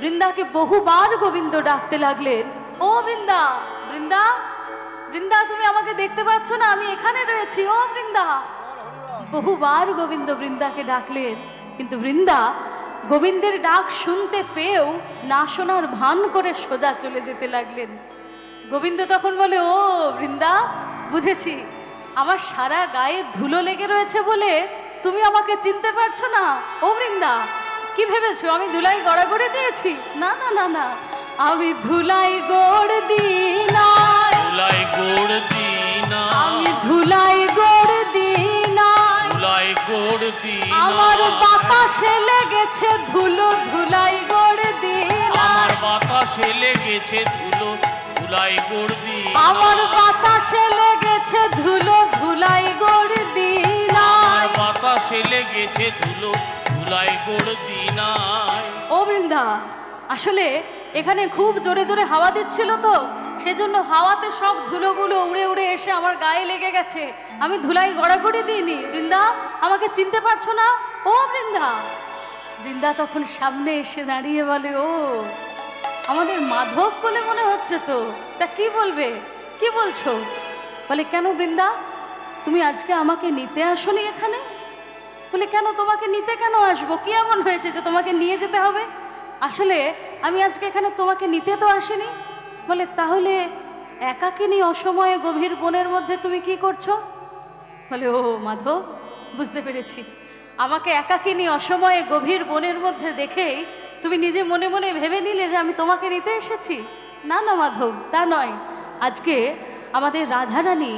বৃন্দাকে বহুবার গোবিন্দ ডাকতে লাগলেন, ও বৃন্দা, বৃন্দা, বৃন্দা, তুমি আমাকে দেখতে পাচ্ছ না? আমি এখানে রয়েছি, ও বৃন্দা। বহুবার গোবিন্দ বৃন্দাকে ডাকলেন, কিন্তু বৃন্দা গোবিন্দের ডাক শুনতে পেয়েও না শোনার ভান করে সোজা চলে যেতে লাগলেন। গোবিন্দ তখন বলে, ও বৃন্দা, বুঝেছি, আমার সারা গায়ে ধুলো লেগে রয়েছে বলে তুমি আমাকে চিনতে পারছো না। ও বৃন্দা, কি ভেবেছো আমি ধুলাই গড়াগড়ি দিয়েছি? না না না না, আমি ধুলাই গড় দিই নাই, ধুলাই গোড় দিনা, আমি ধুলাই গড় দিই নাই, ধুলাই গোড় দিনা, আমার বাতাসে লেগেছে ধুলো, ধুলাই গড় দিই নাই, আমার বাতাসে লেগেছে ধুলো, ধুলাই গোড় দিনা, আমার বাতাসে লেগেছে ধুলো, ধুলাই গড় দিই আমার নাই। বাতাসে লেগেছে ধুলো, ধুলাই গোড় দিনাই। ও বৃন্দা, আসলে এখানে খুব জোরে জোরে হাওয়া দিচ্ছিল তো, সেজন্য হাওয়াতে সব ধুলোগুলো উড়ে উড়ে এসে আমার গায়ে লেগে গেছে। আমি ধুলাই গড়াগড়ি দিইনি। বৃন্দা, আমাকে চিনতে পারছো না? ও বৃন্দা। বৃন্দা তখন সামনে এসে দাঁড়িয়ে বলে, ও আমাদের মাধব বলে মনে হচ্ছে তো, তা কি বলবে, কি বলছো? বলে, কেন বৃন্দা, তুমি আজকে আমাকে নিতে আসোনি এখানে? বলে, কেন, তোমাকে নিতে কেন আসবো? কি এমন হয়েছে যে তোমাকে নিয়ে যেতে হবে? আসলে আমি আজকে এখানে তোমাকে নিতে তো আসিনি। বলে, তাহলে একাকিনী অসময়ে গভীর বনের মধ্যে তুমি কি করছো? বলে, ও মাধব, বুঝতে পেরেছি, আমাকে একাকিনী অসময়ে গভীর বনের মধ্যে দেখেই তুমি নিজে মনে মনে ভেবে নিলে যে আমি তোমাকে নিতে এসেছি। না না মাধব, তা নয়। আজকে আমাদের রাধারানী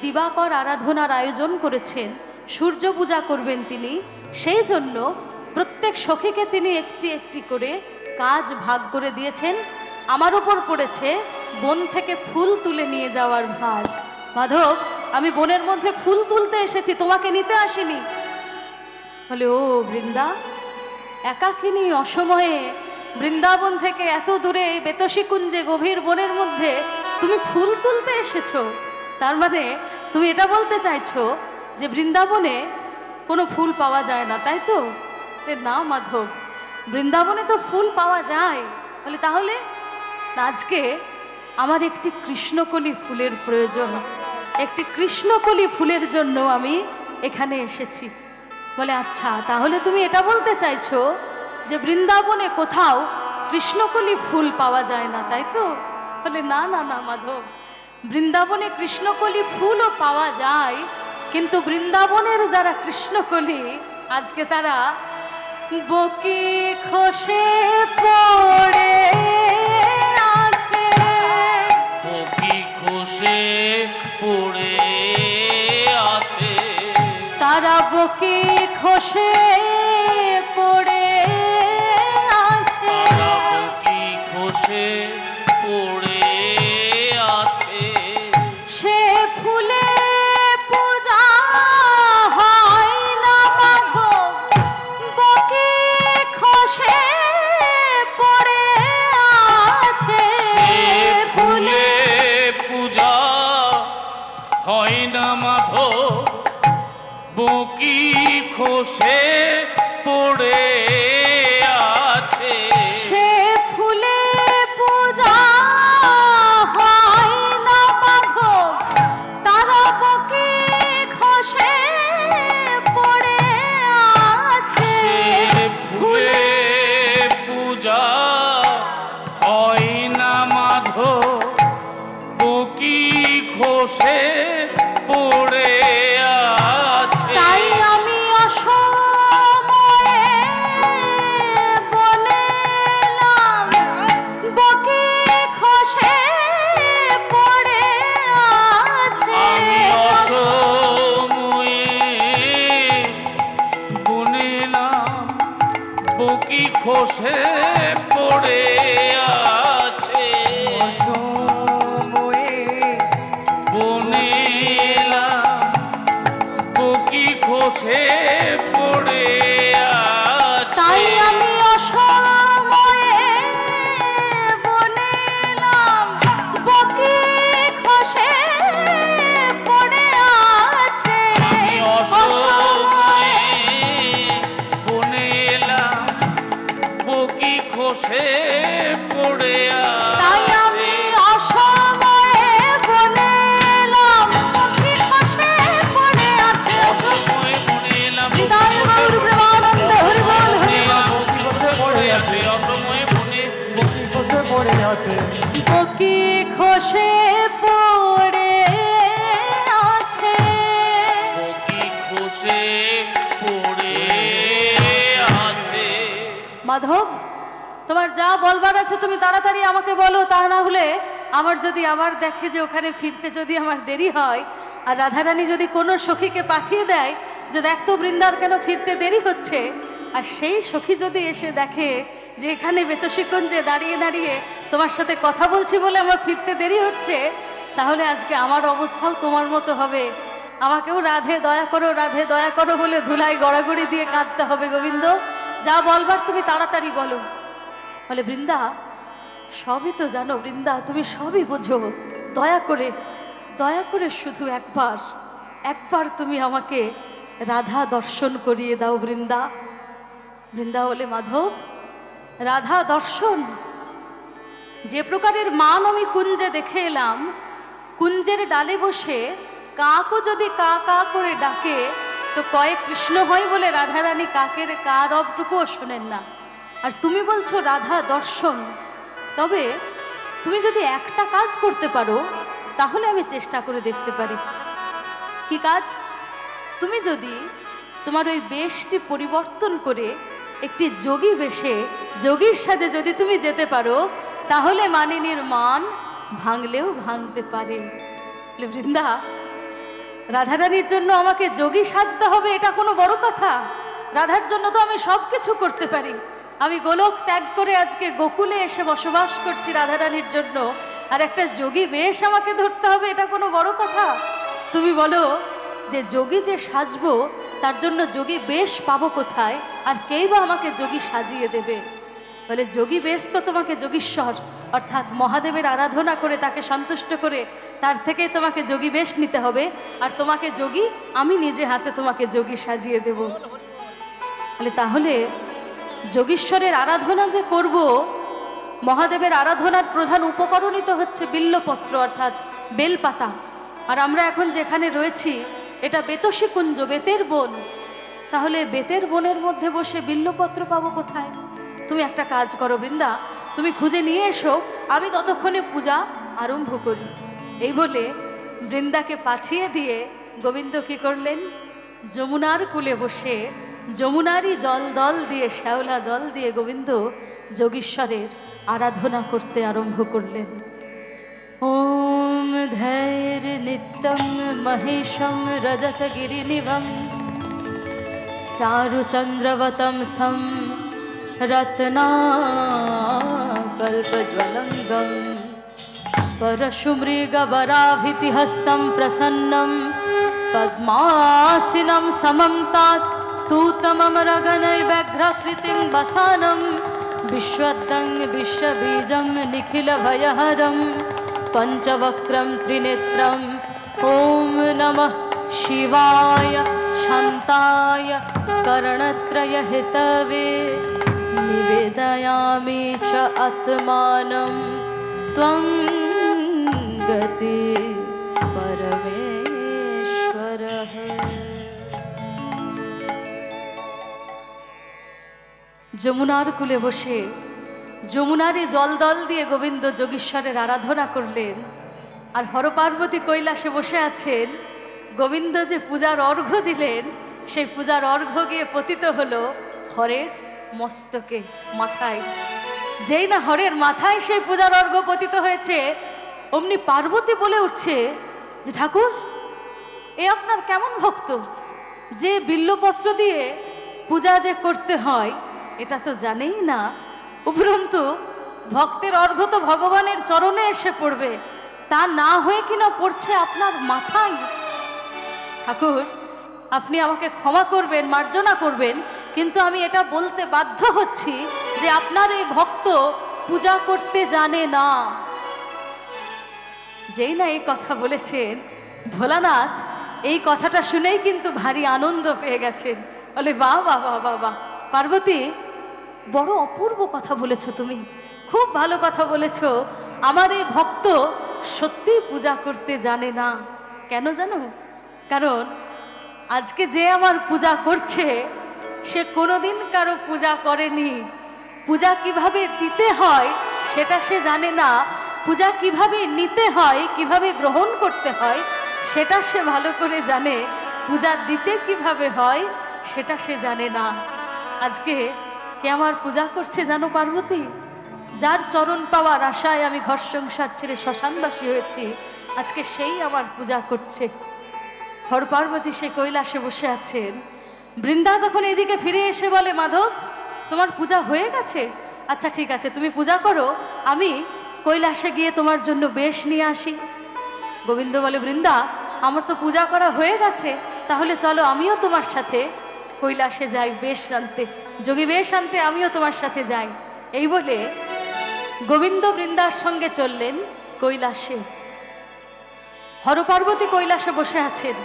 দিবাকর আরাধনার আয়োজন করেছেন, সূর্য পূজা করবেন তিনি, সেই জন্য প্রত্যেক সখীকে তিনি একটি একটি করে কাজ ভাগ করে দিয়েছেন। আমার উপর পড়েছে বন থেকে ফুল তুলে নিয়ে যাওয়ার ভার। মাধব, আমি বনের মধ্যে ফুল তুলতে এসেছি, তোমাকে নিতে আসিনি। বলে, ও বৃন্দা, একাকিনী অসময়ে বৃন্দাবন থেকে এত দূরে এই বেতসী কুঞ্জে গভীর বনের মধ্যে তুমি ফুল তুলতে এসেছো? তার মানে তুমি এটা বলতে চাইছো যে বৃন্দাবনে কোনো ফুল পাওয়া যায় না, তাই তো? না মাধব, বৃন্দাবনে তো ফুল পাওয়া যায়। বলে, তাহলে? আজকে আমার একটি কৃষ্ণকলি ফুলের প্রয়োজন, একটি কৃষ্ণকলি ফুলের জন্য আমি এখানে এসেছি। বলে, আচ্ছা, তাহলে তুমি এটা বলতে চাইছো যে বৃন্দাবনে কোথাও কৃষ্ণকলি ফুল পাওয়া যায় না, তাই তো? বলে, না না না মাধব, বৃন্দাবনে কৃষ্ণকলি ফুলও পাওয়া যায়, কিন্তু বৃন্দাবনের যারা কৃষ্ণকলি আজকে তারা বকি খসে পড়ে আছে, বকি খসে পড়ে আছে, তারা বকি খসে পড়ে আছে, তারা বকি খসে পড়ে আছে, সে ফুলে পূজা হয় না মাধব, বকি খসে পড়ে আছে, সে ফুলে পূজা হয় না মাধব, বকি খসে পড়ে আছে, সে ফুলে পূজা হয় না মাধব, তারা বকি খসে পড়ে আছে, সে ফুলে পূজা হয় না মাধব, বকি খসে পড়ে আছে। তাই আমি অসময়ে বনে এলাম, বকি খসে পড়ে আছে, আমি অসময়ে গুনিলাম, বকি খসে পড়ে আছে, অসময়ে বনে আছে, বকি খসে পড়ে আছে। বকি খসে পড়ে আছে। মাধব, তোমার যা বলবার আছে তুমি তাড়াতাড়ি আমাকে বলো, তা না হলে আমার যদি আবার দেখে যে ওখানে ফিরতে যদি আমার দেরি হয়, আর রাধারানী যদি কোনো সখীকে পাঠিয়ে দেয় যে দেখ তো বৃন্দার কেন ফিরতে দেরি হচ্ছে, আর সেই সখী যদি এসে দেখে যে এখানে বেতশিকুঞ্জে দাঁড়িয়ে দাঁড়িয়ে তোমার সাথে কথা বলছি বলে আমার ফিরতে দেরি হচ্ছে, তাহলে আজকে আমার অবস্থাও তোমার মতো হবে। আমাকেও রাধে দয়া করো, রাধে দয়া করো বলে ধুলায় গড়াগড়ি দিয়ে কাঁদতে হবে। গোবিন্দ, যা বলবার তুমি তাড়াতাড়ি বলো। বলে বৃন্দা, সবই তো জানো বৃন্দা, তুমি সবই বোঝো, দয়া করে শুধু একবার তুমি আমাকে রাধা দর্শন করিয়ে দাও বৃন্দা। বৃন্দা বলে মাধব, রাধা দর্শন যে প্রকারের মান আমি কুঞ্জে দেখে এলাম, কুঞ্জের ডালে বসে কাকও যদি কা কা করে ডাকে তো কয়ে কৃষ্ণ হয় বলে রাধারানী কাকের কা রবটুকুও শোনেন না। আর তুমি বলছো রাধা দর্শন, তবে তুমি যদি একটা কাজ করতে পারো তাহলে আমি চেষ্টা করে দেখতে পারি। কি কাজ? তুমি যদি তোমার ওই বেশটি পরিবর্তন করে একটি যোগী বেশে, যোগীর সাথে যদি তুমি যেতে পারো, তাহলে মানিনীর মান ভাঙলেও ভাঙতে পারে। বৃন্দা, রাধারানীর জন্য আমাকে যোগী সাজতে হবে এটা কোনো বড় কথা? রাধার জন্য তো আমি সব কিছু করতে পারি। আমি গোলক ত্যাগ করে আজকে গোকুলে এসে বসবাস করছি রাধারানীর জন্য, আর একটা যোগী বেশ আমাকে ধরতে হবে এটা কোনো বড় কথা? তুমি বলো যে যোগী যে সাজবো তার জন্য যোগী বেশ পাবো কোথায়, আর কেই বা আমাকে যোগী সাজিয়ে দেবে? বলে যোগী বেশ তো তোমাকে যোগীশ্বর অর্থাৎ মহাদেবের আরাধনা করে তাকে সন্তুষ্ট করে তার থেকেই তোমাকে যোগী বেশ নিতে হবে, আর তোমাকে যোগী আমি নিজে হাতে তোমাকে যোগী সাজিয়ে দেব। বলে তাহলে যোগীশ্বরের আরাধনা যে করব, মহাদেবের আরাধনার প্রধান উপকরণই তো হচ্ছে বিল্লপত্র অর্থাৎ বেলপাতা। আর আমরা এখন যেখানে রয়েছি এটা বেতশিকুঞ্জ, বেতের বন। তাহলে বেতের বনের মধ্যে বসে বিল্লপত্র পাবো কোথায়? তুমি একটা কাজ করো বৃন্দা, তুমি খুঁজে নিয়ে এসো, আমি ততক্ষণে পূজা আরম্ভ করি। এই বলে বৃন্দাকে পাঠিয়ে দিয়ে গোবিন্দ কি করলেন? যমুনার কূলে বসে যমুনারই জল দল দিয়ে, শ্যাওলা দল দিয়ে গোবিন্দ যোগীশ্বরের আরাধনা করতে আরম্ভ করলেন। ওম ধৈর্য নিত্যং মহেশম রজত গিরিনিভম চারুচন্দ্রবতম সম রত্নাকল্পজ্বলঙ্গম परशुमृगवराभितिहस्तं प्रसन्नं पद्मासिनं समं तात् स्तूतममरगणैर्व्यघ्रकृतिं वसानं विश्वदं विश्वबीजं निखिलभयहरं पञ्चवक्त्रं त्रिनेत्रं ॐ नमः शिवाय शान्ताय करणत्रयहितवे निवेदयामि च आत्मानं त्वं गति परमेश्वरः। যমুনার কূলে বসে যমুনারই জলদল দিয়ে গোবিন্দ যোগীশ্বরের আরাধনা করলেন। আর হরপার্বতী কৈলাসে বসে আছেন। গোবিন্দ যে পূজার অর্ঘ্য দিলেন, সেই পূজার অর্ঘ্য গিয়ে পতিত হলো হরের মস্তকে, মাথায়। যেই না হরের মাথায় সেই পূজার অর্ঘ্য পতিত হয়েছে, অমনি পার্বতী বলে উঠছে যে ঠাকুর, এ আপনার কেমন ভক্ত যে বিল্লপত্র দিয়ে পূজা যে করতে হয় এটা তো জানেই না, উপরন্তু ভক্তের অর্ঘ্য তো ভগবানের চরণে এসে পড়বে, তা না হয়ে কিনা পড়ছে আপনার মাথায়। ঠাকুর, আপনি আমাকে ক্ষমা করবেন, মার্জনা করবেন, কিন্তু আমি এটা বলতে বাধ্য হচ্ছি যে আপনার এই ভক্ত পূজা করতে জানে না। যেই না এই কথা বলেছেন, ভোলানাথ এই কথাটা শুনেই কিন্তু ভারী আনন্দ পেয়ে গেছেন। বলে বাহ বাহ বাহ বাহ বাহ, পার্বতী বড় অপূর্ব কথা বলেছো, তুমি খুব ভালো কথা বলেছো। আমার এই ভক্ত সত্যি পূজা করতে জানে না। কেন জানো? কারণ আজকে যে আমার পূজা করছে সে কোনোদিন কারো পূজা করেনি। পূজা কিভাবে দিতে হয় সেটা সে জানে না, পূজা কিভাবে নিতে হয়, কিভাবে গ্রহণ করতে হয় সেটা সে ভালো করে জানে, পূজা দিতে কিভাবে হয় সেটা সে জানে না। আজকে কে আমার পূজা করছে জানো পার্বতী? যার চরণ পাওয়ার আশায় আমি ঘর সংসার ছেড়ে শ্মশানবাসী হয়েছি, আজকে সেই আমার পূজা করছে। হর পার্বতী সে কৈলাসে বসে আছেন। বৃন্দা তখন এদিকে ফিরে এসে বলে, মাধব তোমার পূজা হয়ে গেছে? আচ্ছা ঠিক আছে, তুমি পূজা করো, আমি কৈলাসে গিয়ে তোমার জন্য বেশ নিয়ে আসি। গোবিন্দ বলে, বৃন্দা আমার তো পূজা করা হয়ে গেছে, তাহলে চলো আমিও তোমার সাথে কৈলাসে যাই বেশ আনতে, যোগী বেশ আনতে আমিও তোমার সাথে যাই। এই বলে গোবিন্দ বৃন্দার সঙ্গে চললেন কৈলাসে। হর পার্বতী কৈলাসে বসে আছেন,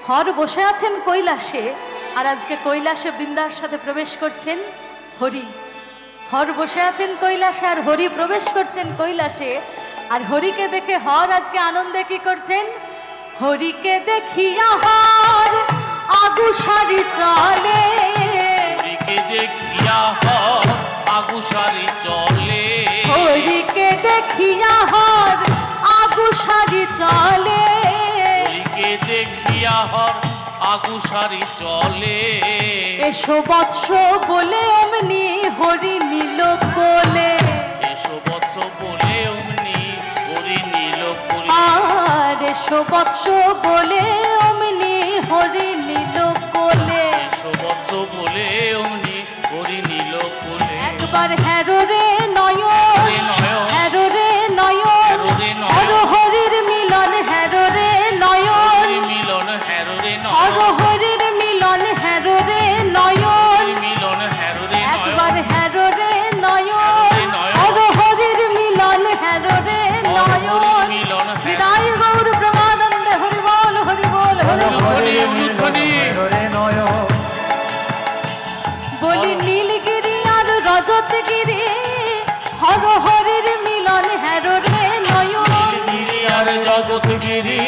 হর বসে আছেন কৈলাসে, আর আজকে কৈলাসে বৃন্দার সাথে প্রবেশ করছেন হরি। হর বসে আছেন কৈলাসে আর হরি প্রবেশ করছেন কৈলাসে। আর হরিকে দেখে হর আজকে আনন্দে কি করছেন? হরিকে দেখিয়া হর আগুসারি চলে, হরিকে দেখিয়া হর আগুসারি চলে, হরিকে দেখিয়া হর আগুসারি চলে, হরিকে দেখিয়া হর আগুসারি চলে। এসো বৎস বলে অমনি হরি নীল কোলে, এসো বৎস বলে অমনি হরি নীল কোলে, আর এসো বৎস বলে অমনি হরি নীল কোলে। এসো বৎস বলে অমনি হরি নীল কোলে। একবার হ্যারো রে নয়ন, রে নয়ন, হ্যারো রে নয়ন, হ্যারো রে নয়ন, হ্যারো হরির মিলন, হ্যারো রে নয়ন, হরি মিলন হ্যারো রে হ্যারো নয়ন, হরির মিলন, হ্যারো রে নয়ন। হরি মিলন হ্যারো রে একবার নয়ন, হ্যারো রে নয়ন, রে নয়ন, হ্যারো হরির মিলন, হ্যারো রে হরি নয়ন। মিলন হ্যারো। বিদায় গৌর প্রমানন্দে হরি বল, হরি বল, হরি বল। হরি অনুধ্বনি। হরে নয় বলি নীলগিরি আর রজতগিরি, হর হরির মিলন, হ্যারো রে নয়ন। গিরি আর জগৎগিরি,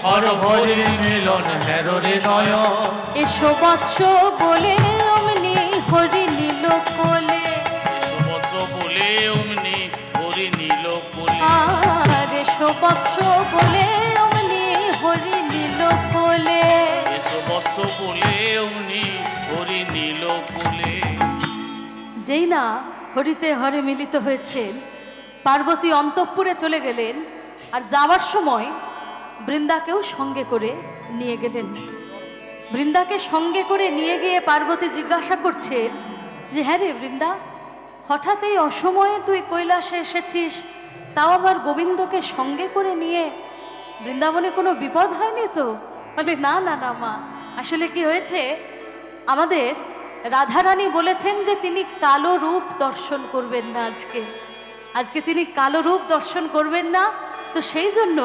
হর হরির মিলন হ্যারো রে নয়ন। এসো বৎস বলে অমনি হরি নীল কোলে, এসো বৎস বলে অমনি হরি নীল কোলে, আর এসো বৎস বলে অমনি হরি নীল কোলে। এসো বৎস বলে অমনি হরি নীল কোলে। যেই না হরিতে হরে মিলিত হয়েছেন, পার্বতী অন্তঃপুরে চলে গেলেন, আর যাওয়ার সময় বৃন্দাকেও সঙ্গে করে নিয়ে গেলেন। বৃন্দাকে সঙ্গে করে নিয়ে গিয়ে পার্বতী জিজ্ঞাসা করছেন যে, হ্যাঁ রে বৃন্দা, হঠাৎ এই অসময়ে তুই কৈলাসে এসেছিস, তাও আবার গোবিন্দকে সঙ্গে করে নিয়ে, বৃন্দাবনে কোনো বিপদ হয়নি তো? বলে, না না না মা, আসলে কি হয়েছে, আমাদের রাধারানী বলেছেন যে তিনি কালো রূপ দর্শন করবেন না আজকে, আজকে তিনি কালো রূপ দর্শন করবেন না, তো সেই জন্য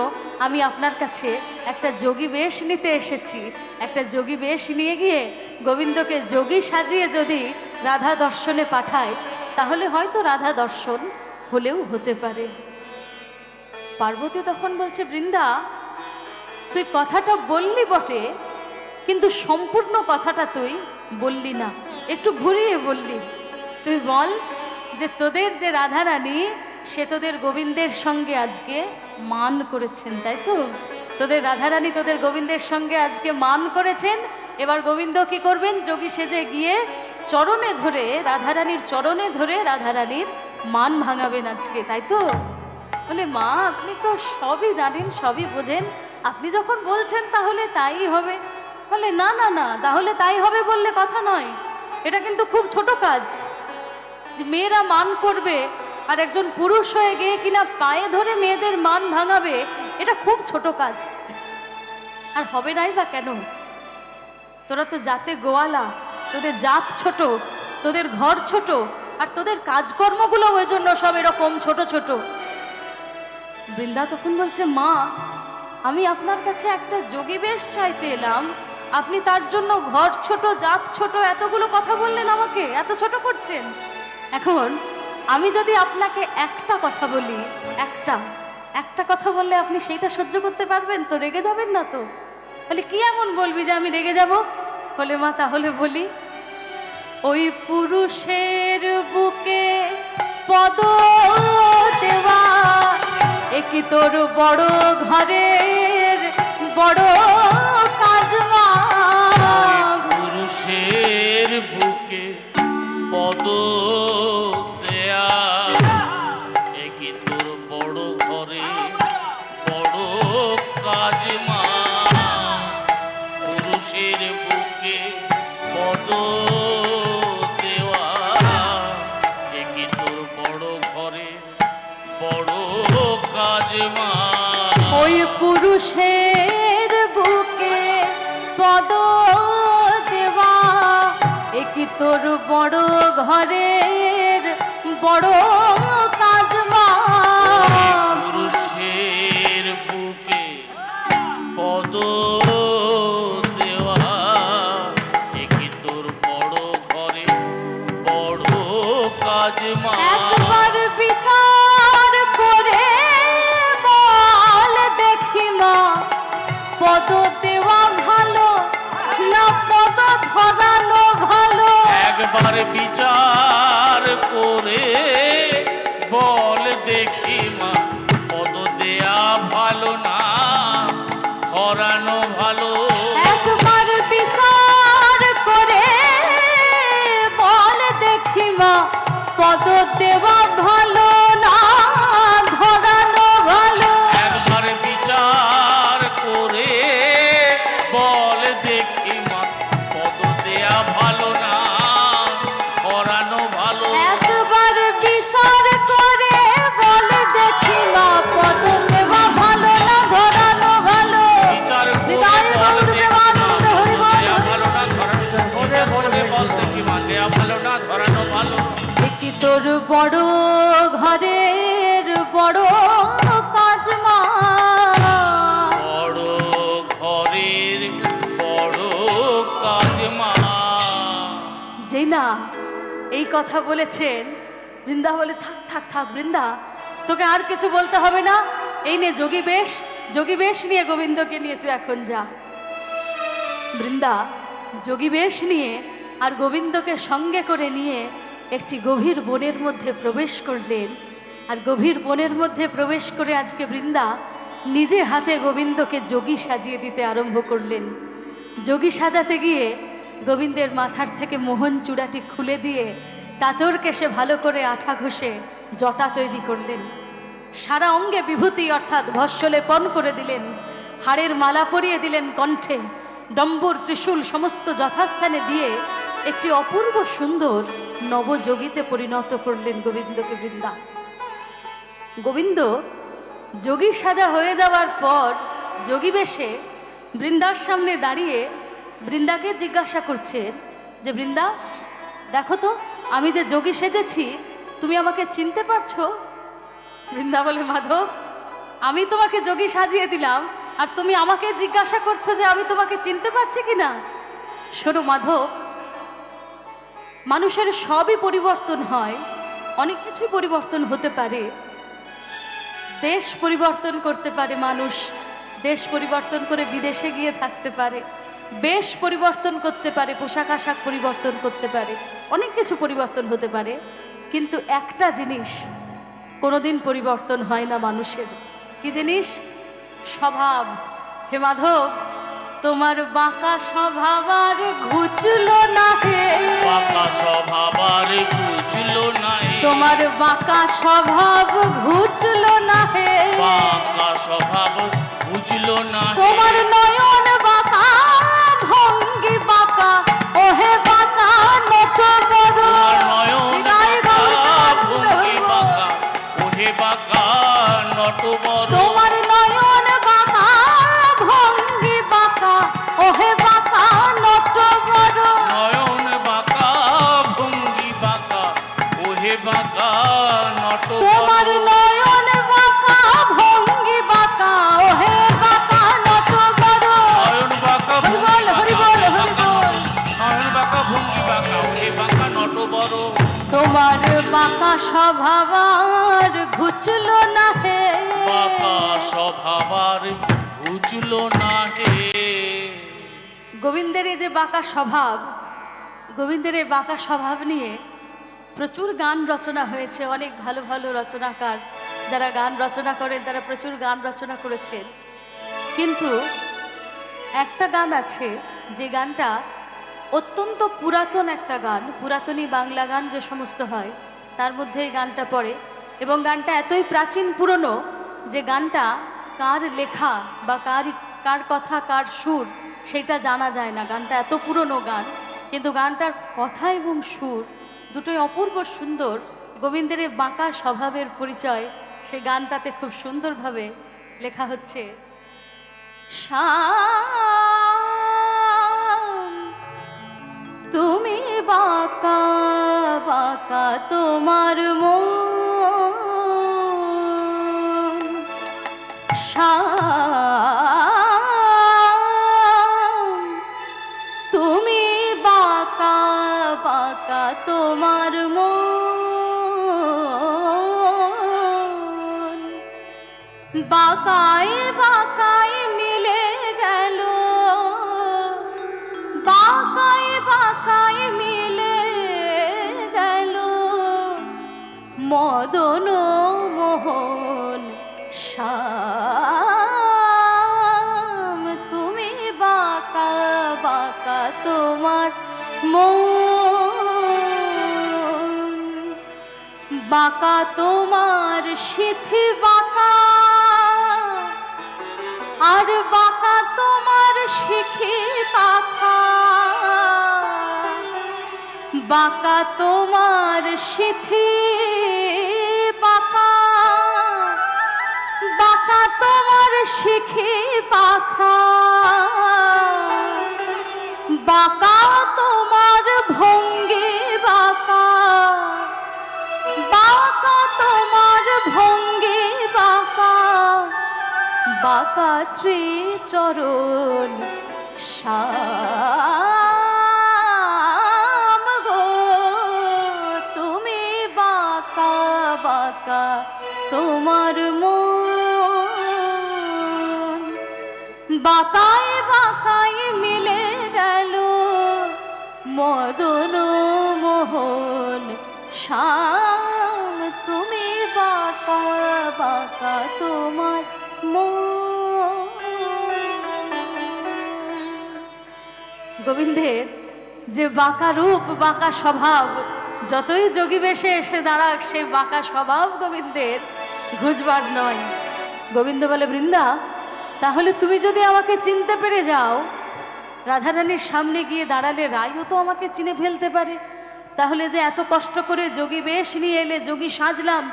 আমি আপনার কাছে একটা যোগী বেশ নিতে এসেছি। একটা যোগী বেশ নিয়ে গিয়ে গোবিন্দকে যোগী সাজিয়ে যদি রাধা দর্শনে পাঠায়, তাহলে হয়তো রাধা দর্শন হলেও হতে পারে। পার্বতী তখন বলছে, বৃন্দা তুই কথাটা বললি বটে, কিন্তু সম্পূর্ণ কথাটা তুই বললি না, একটু ঘুরিয়ে বললি। তুই বল যে তোদের যে রাধারানী, সে তোদের গোবিন্দের সঙ্গে আজকে মান করেছেন, তাই তো? তোদের রাধারানী তোদের গোবিন্দের সঙ্গে আজকে মান করেছেন। এবার গোবিন্দ কি করবেন? যোগী সেজে গিয়ে চরণে ধরে, রাধারানীর চরণে ধরে রাধারানীর মান ভাঙাবেন আজকে, তাই তো? বলে, মা আপনি তো সবই জানেন, সবই বোঝেন, আপনি যখন বলছেন তাহলে তাই হবে। বলে, না না না, তাহলে তাই হবে বললে কথা নয়, এটা কিন্তু খুব ছোট কাজ। মেয়েরা মান করবে আর একজন পুরুষ হয়ে গিয়ে কিনা পায়ে ধরে মেয়েদের মান ভাঙাবে, এটা খুব ছোট কাজ। আর হবে নাই বা কেন? তোরা তো জাতে গোয়ালা, তোদের জাত ছোট, তোদের ঘর ছোট, আর তোদের কাজকর্মগুলো ওই জন্য সব এরকম ছোট ছোট। বৃন্দা তখন বলছে, মা আমি আপনার কাছে একটা যোগী বেশ চাইতে এলাম, আপনি তার জন্য ঘর ছোট, জাত ছোট, এতগুলো কথা বললেন, আমাকে এত ছোট করছেন। এখন আমি যদি আপনাকে একটা কথা বলি, একটা কথা বললে আপনি সেইটা সহ্য করতে পারবেন তো? রেগে যাবেন না তো? বলে, কি এমন বলবি যে আমি রেগে যাব? বলে, মা তাহলে বলি, ওই পুরুষের বুকে পদ কি তোর বড় ঘরের বড় কাজ মা পুরুষের বুকে পদ দেয়া এ কি তোর বড় ঘরে বড় কাজ মা পুরুষের বুকে পদ দেওয়া এ কি তোর বড় ঘরে বড় কাজ মা ওই পুরুষের বুকে পদ দেওয়া এ কি তোর বড় ঘরের বড় কাজ মা পুরুষের বুকে পদ দেওয়া এ কি তোর বড় ঘরে বড় কাজ মা একবার বিচার করে বল দেখি মা পদ দেওয়া ভালো না পদ ধরানো ভালো একবার বিচার করে বল দেখি মা পদ দেয়া ভালো না হরানো ভালো একবার বিচার করে বল দেখি মা পদ দেওয়া ভালো না ধরানো ভালো একবার বিচার করে বল দেখি মা পদ দেয়া ভালো না হরানো ভালো একবার বিচার করে বল দেখি মা পদ দেওয়া ভালো না ধরানো ভালো বিচার করে হৃদয় বল গৌর দেখি প্রেমানন্দ মা হরি বল। দেয়া ভালো না ধরানো বিচার করে বল দেখি মা দেয়া ভালো না ধরানো ভালো দেখি তোর বড় ঘরের বড় কাজ মা বড় ঘরের বড় কাজ মা যেই না এই কথা বলেছেন বৃন্দা বলে থাক থাক থাক বৃন্দা তোকে আর কিছু বলতে হবে না এই নে যোগী বেশ নিয়ে গোবিন্দকে নিয়ে তুই এখন যা বৃন্দা যোগী বেশ নিয়ে আর গোবিন্দকে সঙ্গে করে নিয়ে একটি গভীর বনের মধ্যে প্রবেশ করলেন আর গভীর বনের মধ্যে প্রবেশ করে আজকে বৃন্দা নিজে হাতে গোবিন্দকে যোগী সাজিয়ে দিতে আরম্ভ করলেন যোগী সাজাতে গিয়ে গোবিন্দের মাথার থেকে মোহন চূড়াটি খুলে দিয়ে চাচর কেশে ভালো করে আঠা ঘষে জটা তৈরি করলেন সারা অঙ্গে বিভূতি অর্থাৎ ভস্য লেপন করে দিলেন হাড়ের মালা পরিয়ে দিলেন কণ্ঠে ডম্বুর ত্রিশূল সমস্ত যথাস্থানে দিয়ে একটি অপূর্ব সুন্দর নবযোগীতে পরিণত করলেন গোবিন্দকে বৃন্দা গোবিন্দ যোগী সাজা হয়ে যাওয়ার পর যোগী বেশে বৃন্দার সামনে দাঁড়িয়ে বৃন্দাকে জিজ্ঞাসা করছেন যে বৃন্দা দেখো তো আমি যে যোগী সেজেছি তুমি আমাকে চিনতে পারছো বৃন্দা বলে মাধব আমি তোমাকে যোগী সাজিয়ে দিলাম আর তুমি আমাকে জিজ্ঞাসা করছো যে আমি তোমাকে চিনতে পারছি কিনা শোনো মাধব মানুষের সবই পরিবর্তন হয় অনেক কিছুই পরিবর্তন হতে পারে দেশ পরিবর্তন করতে পারে মানুষ দেশ পরিবর্তন করে বিদেশে গিয়ে থাকতে পারে বেশ পরিবর্তন করতে পারে পোশাক আশাক পরিবর্তন করতে পারে অনেক কিছু পরিবর্তন হতে পারে কিন্তু একটা জিনিস কোনোদিন পরিবর্তন হয় না মানুষের কি জিনিস স্বভাব হে মাধব তোমার বাঁকা স্বভাব আর ঘুচলো না হে বাঁকা স্বভাব আর ঘুচলো না তোমার বাঁকা স্বভাব ঘুচলো না হে বাঁকা স্বভাব ঘুচলো না তোমার নয়ন বাঁকা ভঙ্গি বাঁকা ওহে বাঁকা নট বড় তোমার নয়ন হৃদয় গৌর ভঙ্গি বাঁকা ওহে বাঁকা নট বড় তোমার নয়ন বাঁকা ভঙ্গি বাঁকা ওহে বাঁকা নট বড় নয়ন বাঁকা ভঙ্গি বাঁকা ওহে বাঁকা নট তোমার নয়ন বাঁকা ভঙ্গি বাঁকা ওহে বাঁকা নট বড় নয়ন বাঁকা হরি বল, হরি বল, হরি বল। নয়ন বাঁকা ভঙ্গি বাঁকা ওহে বাঁকা নট বড় তোমার বাঁকা স্বভাব আর ঘুচলো না হে বাঁকা স্বভাব আর ঘুচলো না হে গোবিন্দের এই যে বাঁকা স্বভাব গোবিন্দের এই বাঁকা স্বভাব নিয়ে প্রচুর গান রচনা হয়েছে অনেক ভালো ভালো রচনাকার যারা গান রচনা করেন তারা প্রচুর গান রচনা করেছেন, কিন্তু একটা গান আছে যে গানটা অত্যন্ত পুরাতন একটা গান, পুরাতনী বাংলা গান যে সমস্ত হয় তার মধ্যে এই গানটা পড়ে, এবং গানটা এতই প্রাচীন পুরনো যে গানটা কার লেখা বা কার কথা কার সুর সেটা জানা যায় না। গানটা এত পুরনো গান, কিন্তু গানটার কথা এবং সুর দুটোই অপূর্ব সুন্দর। গোবিন্দের এই বাঁকা স্বভাবের পরিচয় সে গানটাতে খুব সুন্দরভাবে লেখা হচ্ছে। শ্যাম তুমি বাঁকা বাঁকা তোমার মন, শ্যাম তুমি বাঁকা বাঁকা তোমার মন, বাঁকায় বাঁকায় মিলে গেল, বাঁকায় বাঁকায় মিলে গেল মদন মোহন। শ্যাম তুমি বাঁকা বাঁকা তোমার মন, বাঁকা তোমার সিথি বাঁকা, আর বাঁকা তোমার শিখি পাখা, বাঁকা তোমার সিথি পাখা, বাঁকা তোমার শিখি পাখা, বাঁকা তোমার ভঙ্গি বাঁকা, বাঁকা তোমার ভঙ্গি বাঁকা, বাঁকা শ্রীচরণ। শ্যাম গো তুমি বাঁকা বাঁকা তোমার মন, বাঁকায় বাঁকায় মিলে গেল মদন মোহন। শ্যাম তুমি বাঁকা বাঁকা তোমার মন। গোবিন্দের যে বাঁকা রূপ বাঁকা স্বভাব, যতই যোগী বেশে এসে দাঁড়াক সে বাঁকা স্বভাব গোবিন্দের ঘুচবার নয়। গোবিন্দ বলে, বৃন্দা তাহলে তুমি যদি আমাকে চিনতে পেরে যাও, রাধারানীর সামনে গিয়ে দাঁড়ালে রায়ও তো আমাকে চিনে ফেলতে পারে, তাহলে যে এত কষ্ট করে যোগী বেশ নিয়ে এলে, যোগী সাজলাম,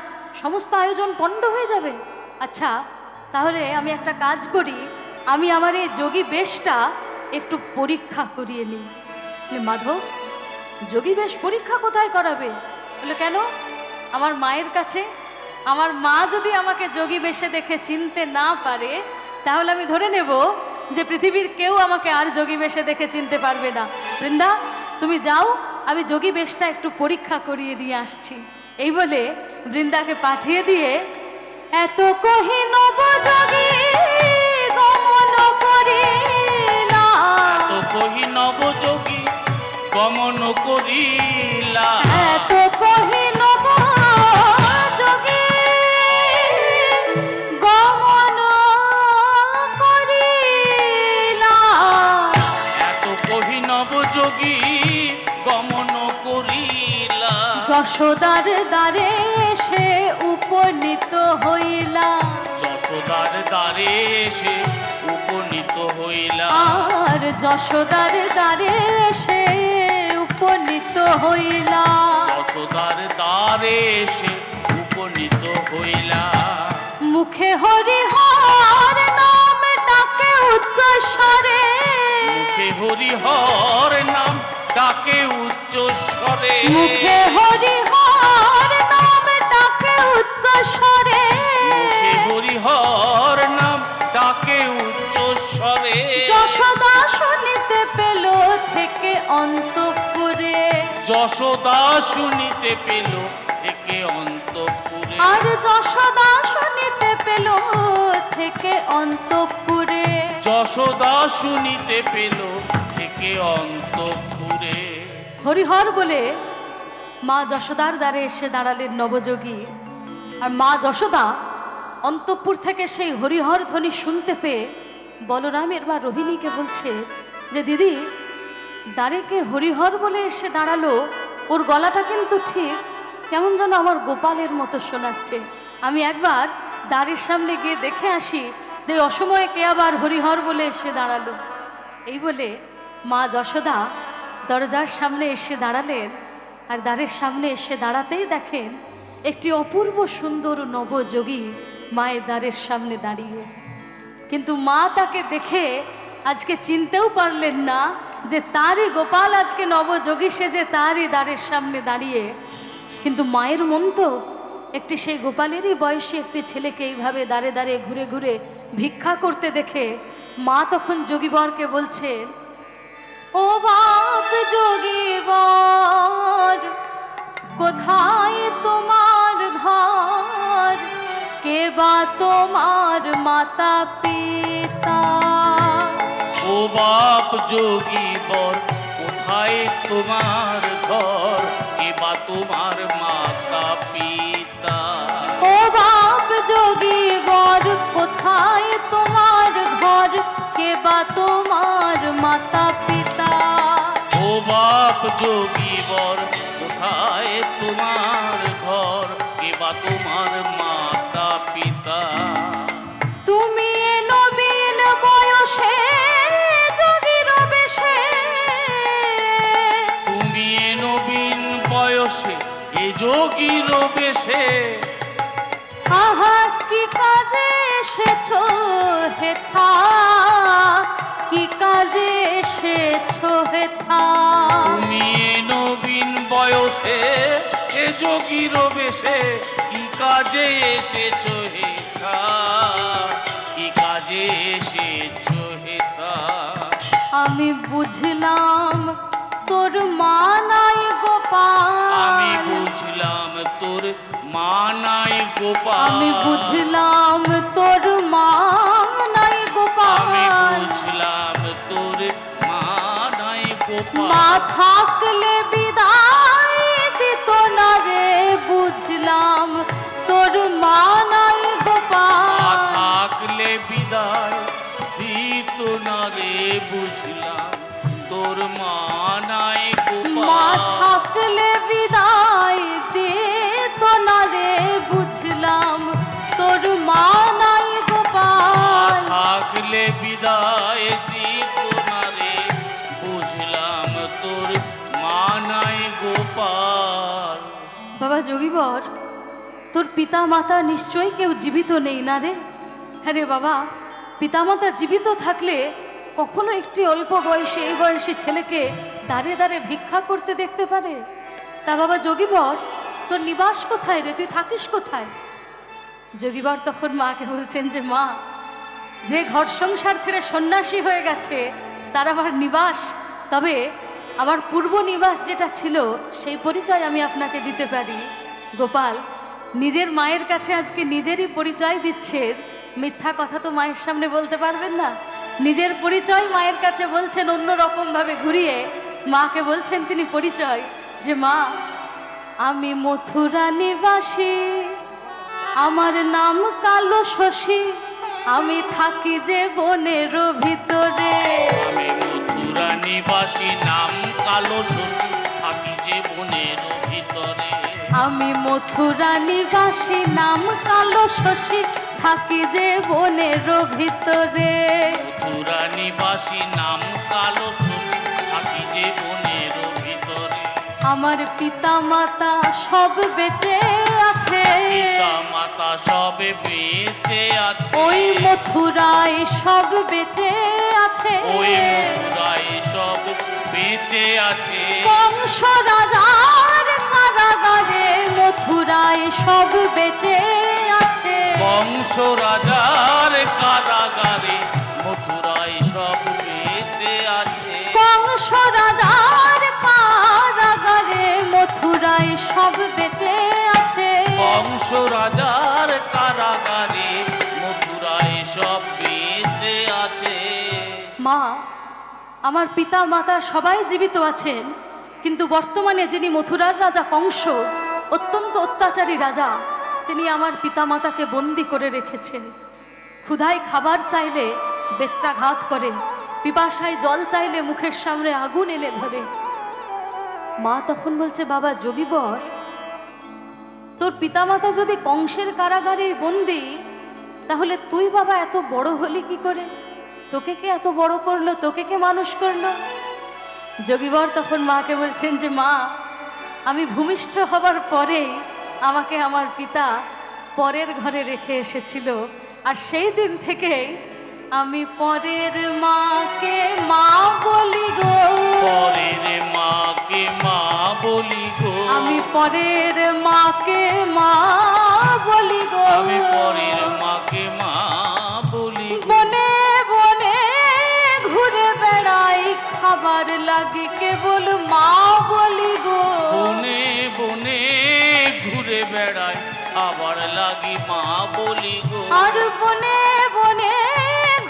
সমস্ত আয়োজন পণ্ড হয়ে যাবে। আচ্ছা তাহলে আমি একটা কাজ করি, আমি আমার এই যোগী বেশটা একটু পরীক্ষা করিয়ে নিই। মাধব যোগী বেশ পরীক্ষা কোথায় করাবে? বলে কেন? আমার মায়ের কাছে। আমার মা যদি আমাকে যোগী বেশে দেখে চিনতে না পারে তাহলে আমি ধরে নেব যে পৃথিবীর কেউ আমাকে আর যোগী বেশে দেখে চিনতে পারবে না। বৃন্দা তুমি যাও, আমি যোগী বেশটা একটু পরীক্ষা করিয়ে নিয়ে আসছি। এই বলে বৃন্দাকে পাঠিয়ে দিয়ে এত কহি নবযোগী গমন করিলা, এত কহি নবযোগী গমন করিলা, এত কহি নবযোগী গমন করিলা, এত কহি নবযোগী গমন করিলা, যশোদার দ্বারে সে উপনীত হইলা, যশোদার দ্বারে সে উপনীত হইলা, আর যশোদার দ্বারে সে উপনীত হইলা, যশোদার দ্বারে সে উপনীত হইলা, মুখে হরি হর নাম ডাকে উচ্চ স্বরে, মুখে হরিহর নাম ডাকে উচ্চ স্বরে, মুখে হরি হর নাম ডাকে উচ্চ স্বরে, মুখে হরিহর নাম ডাকে উচ্চ স্বরে, যশোদা শুনিতে পেল থেকে অন্তঃপুরে, যশোদা শুনিতে পেল থেকে অন্তঃপুরে, আর যশোদা শুনিতে পেল থেকে অন্তঃপুরে, যশোদা শুনিতে পেল থেকে অন্তঃপুরে। হরিহর বলে মা যশোদার দ্বারে এসে দাঁড়ালেন নবযোগী। আর মা যশোদা অন্তঃপুর থেকে সেই হরিহর ধ্বনি শুনতে পেয়ে বলরামের মা রোহিণীকে বলছে যে দিদি, দ্বারেকে হরিহর বলে এসে দাঁড়ালো, ওর গলাটা কিন্তু ঠিক কেমন যেন আমার গোপালের মতো শোনাচ্ছে। আমি একবার দ্বারের সামনে গিয়ে দেখে আসি যে অসময়ে কে আবার হরিহর বলে এসে দাঁড়ালো। এই বলে মা যশোদা দরজার সামনে এসে দাঁড়ালেন। আর দ্বারের সামনে এসে দাঁড়াতেই দেখেন একটি অপূর্ব সুন্দর নবযোগী মায়ের দ্বারের সামনে দাঁড়িয়ে। কিন্তু মা তাকে দেখে আজকে চিনতেও পারলেন না যে তারই গোপাল আজকে নবযোগী সেজে তারই দ্বারের সামনে দাঁড়িয়ে। কিন্তু মায়ের মন তো একটি সেই গোপালেরই বয়সী একটি ছেলেকে এইভাবে দাঁড়ে দাঁড়িয়ে ঘুরে ঘুরে ভিক্ষা করতে দেখে মা তখন যোগীবরকে বলছে, ও বাপ যোগীবর, কোথায় তোমার ঘর, কে বা তোমার মাতা পিতা? ও বাপ যোগী বর, কোথায় তোমার ঘর, কে বা তোমার মাতা পিতা? ও বাপ যোগীবর, কোথায় তোমার ঘর, কে বা তোমার মাতা পিতা? ও বাপ যোগী বর, কোথায় তোমার ঘর, কে বা তোমার মাতা পিতা? তুমি এ নবীন বয়সে যোগীর বেশে, তুমি এ নবীন বয়সে এ যোগীর বেশে, আহা কি কাজে এসেছো হেথা, কি কাজে এসেছো হেথা? তুমি এ নবীন বয়সে এ যোগীর বেশে, কি কাজে এসেছো হেথা, কি কাজে এসেছো হেথা? আমি বুঝলাম তোর মা নাই গোপাল, আমি বুঝলাম তোর মা নাই গোপাল, আমি বুঝলাম তোর মা নাই আমি গোপাল। বুঝলাম তোর মা নাই গোপাল। মা থাকলে বিদায় দিত না রে, বুঝলাম তোর মা নাই মা গোপাল। থাকলে বিদায় দিত না রে, বুঝলাম তোর মা নাই মা গোপাল। থাকলে বিদায় দিত না রে, বুঝলাম তোর মা নাই মা গোপাল। থাকলে বিদায় দিত না রে, বুঝলাম তোর মা নাই গোপাল। বাবা যোগীবর, তোর পিতা মাতা নিশ্চয়ই কেউ জীবিত নেই না রে? হ্যাঁ রে বাবা, পিতামাতা জীবিত থাকলে কখনো একটি অল্প বয়সী এই বয়সী ছেলেকে দাঁড়ে দাঁড়ে ভিক্ষা করতে দেখতে পারে? তা বাবা যোগীবর, তোর নিবাস কোথায় রে, তুই থাকিস কোথায়? যোগীবর তখন মাকে বলছেন যে মা, যে ঘর সংসার ছেড়ে সন্ন্যাসী হয়ে গেছে তার আবার নিবাস, তবে আমার পূর্ব নিবাস যেটা ছিল সেই পরিচয় আমি আপনাকে দিতে পারি। গোপাল নিজের মায়ের কাছে আজকে নিজেরই পরিচয় দিচ্ছে, মিথ্যা কথা তো মায়ের সামনে বলতে পারবেন না। নিজের পরিচয় মায়ের কাছে বলছেন অন্য রকমভাবে ঘুরিয়ে, মাকে বলছেন তিনি পরিচয় যে মা, আমি মথুরা নিবাসী, আমার নাম কালো শশী, আমি থাকি যে বনের ভিতরে। আমি মথুরা নিবাসী, নাম কালো শশী, থাকি যে বনের ভিতরে। আমি মথুরা নিবাসী, নাম কালো শশী, থাকি যে বনের ভিতরে। মথুরা নিবাসী, নাম কালো শশী, থাকি যে বনের ভিতরে। আমার পিতা মাতা সব বেঁচে আছে, পিতা মাতা সব বেঁচে আছে, ওই মথুরায় সব বেঁচে আছে। ওই মথুরায় সব বেঁচে আছে। কংস রাজার কারাগারে মথুরায় সব বেঁচে আছে। বংশ রাজার কারাগারে মথুরায় সব বেঁচে আছে। কংস রাজার কারাগারে মথুরায় সব বেঁচে আছে। বংশ রাজার কারাগারে মথুরায় সব বেঁচে আছে। মা, আমার পিতা মাতা সবাই জীবিত আছেন, কিন্তু বর্তমানে যিনি মথুরার রাজা কংস, অত্যন্ত অত্যাচারী রাজা, তিনি আমার পিতামাতাকে বন্দি করে রেখেছেন। ক্ষুধায় খাবার চাইলে বেত্রাঘাত করে, পিপাসায় জল চাইলে মুখের সামনে আগুন এনে ধরে। মা তখন বলছে, বাবা যোগীবর, তোর পিতামাতা যদি কংসের কারাগারে বন্দি, তাহলে তুই বাবা এত বড় হলি কি করে? তোকে কে এত বড় করলো? তোকে কে মানুষ করলো? যোগীবর তখন মাকে বলছেন যে মা, আমি ভূমিষ্ঠ হবার পরেই আমাকে আমার পিতা পরের ঘরে রেখে এসেছিল, আর সেই দিন থেকেই আমি পরের মাকে মা বলি গো। পরের মাকে মা বলি গো। আমি পরের মাকে মা বলি গো। আমি পরের মাকে মা বলি গো। বনে বনে ঘুরে বেড়াই, খাবার লাগে কেবল মা বলি গো। বনে বনে ঘুরে বেড়াই, আবার লাগি মা বলি গো। আর বনে বনে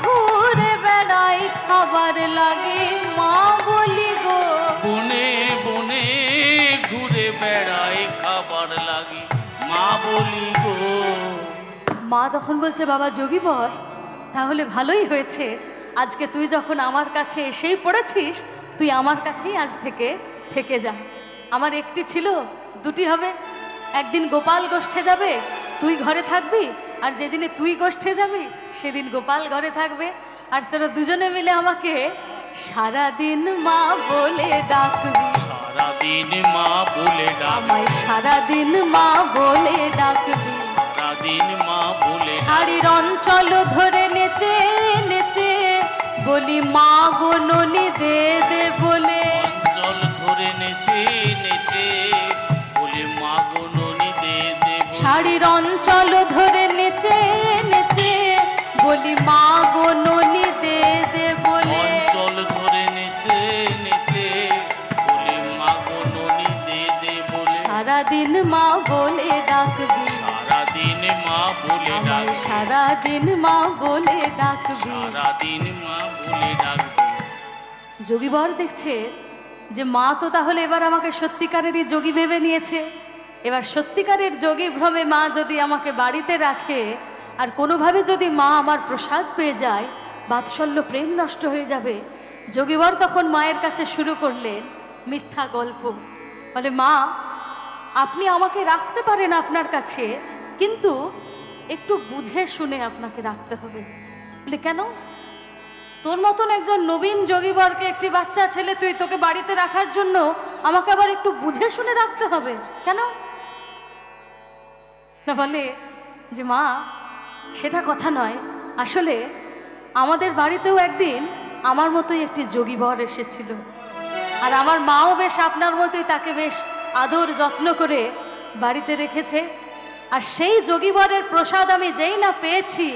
ঘুরে বেড়াই, খাবার লাগে মা বলি গো। বনে বনে ঘুরে বেড়াই, খাবার লাগি মা বলি গো। মা তখন বলছে, বাবা যোগীবর, তাহলে ভালোই হয়েছে, আজকে তুই যখন আমার কাছে এসেই পড়েছিস, তুই আমার কাছেই আজ থেকে থেকে যা। আমার একটি ছিল, দুটি হবে। একদিন গোপাল গোষ্ঠে যাবে, তুই ঘরে থাকবি, আর যেদিনে তুই গোষ্ঠে যাবি সেদিন গোপাল ঘরে থাকবে, আর তোরা দুজনে মিলে আমাকে সারাদিন মা বলে ডাকবি। সারাদিন মা বলে ডাক, আমায় সারাদিন মা বলে ডাকবি। সারাদিন মা বলে ডাক। শাড়ির অঞ্চল ধরে নেচে নেচে বলি মা গো ননি দে দে বলে। অঞ্চল ধরে নেচে নেচে বলি মা গো ননি দে দে বলে। শাড়ির অঞ্চল ধরে নেচে নেচে বলি মা গো ননি দে দে বলে। অঞ্চল ধরে নেচে নেচে বলি মা গো ননি দে দে বলে। সারাদিন মা বলে ডাকবি। সারাদিন মা বলে আমায় ডাক, সারাদিন মা বলে ডাকবি। সারাদিন মা বলে ডাকবি। যোগীবর দেখছে যে মা তো তাহলে এবার আমাকে সত্যিকারেরই যোগী ভেবে নিয়েছে। এবার সত্যিকারের যোগী ভ্রমে মা যদি আমাকে বাড়িতে রাখে, আর কোনোভাবে যদি মা আমার প্রসাদ পেয়ে যায়, বাৎসল্য প্রেম নষ্ট হয়ে যাবে। যোগীবর তখন মায়ের কাছে শুরু করলেন মিথ্যা গল্প। বলে, মা, আপনি আমাকে রাখতে পারেন আপনার কাছে, কিন্তু একটু বুঝে শুনে আপনাকে রাখতে হবে। বলে, কেন? তোর মতন একজন নবীন যোগীবরকে, একটি বাচ্চা ছেলে তুই, তোকে বাড়িতে রাখার জন্য আমাকে আবার একটু বুঝে শুনে রাখতে হবে কেন? না বলে যে মা, সেটা কথা নয়, আসলে আমাদের বাড়িতেও একদিন আমার মতোই একটি যোগীবর এসেছিল, আর আমার মাও বেশ আপনার মতোই তাকে বেশ আদর যত্ন করে বাড়িতে রেখেছে। আর সেই যোগীবরের প্রসাদ আমি যেই না পেয়েছি,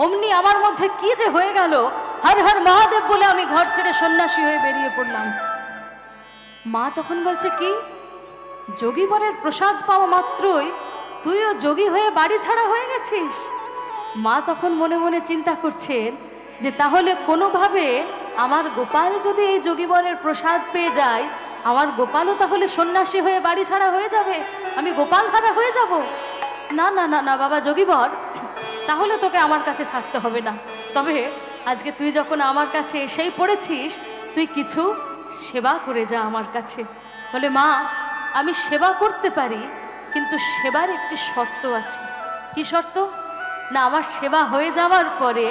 অমনি আমার মধ্যে কি যে হয়ে গেল, হর হর মহাদেব বলে আমি ঘর ছেড়ে সন্ন্যাসী হয়ে বেরিয়ে পড়লাম। মা তখন বলছে, কি যোগীবরের প্রসাদ পাওয়া মাত্রই তুইও যোগী হয়ে বাড়ি ছাড়া হয়ে গেছিস? মা তখন মনে মনে চিন্তা করছেন যে তাহলে কোনোভাবে আমার গোপাল যদি এই যোগীবরের প্রসাদ পেয়ে যায়, আমার গোপালও তাহলে সন্ন্যাসী হয়ে বাড়ি ছাড়া হয়ে যাবে, আমি গোপাল হারা হয়ে যাব। না না না না বাবা যোগীবর, তাহলে তোকে আমার কাছে থাকতে হবে না। তবে আজকে তুই যখন আমার কাছে এসেই পড়েছিস, তুই কিছু সেবা করে যা আমার কাছে। বলে, মা, আমি সেবা করতে পারি, কিন্তু সেবার একটি শর্ত আছে। কি শর্ত? না, আমার সেবা হয়ে যাওয়ার পরে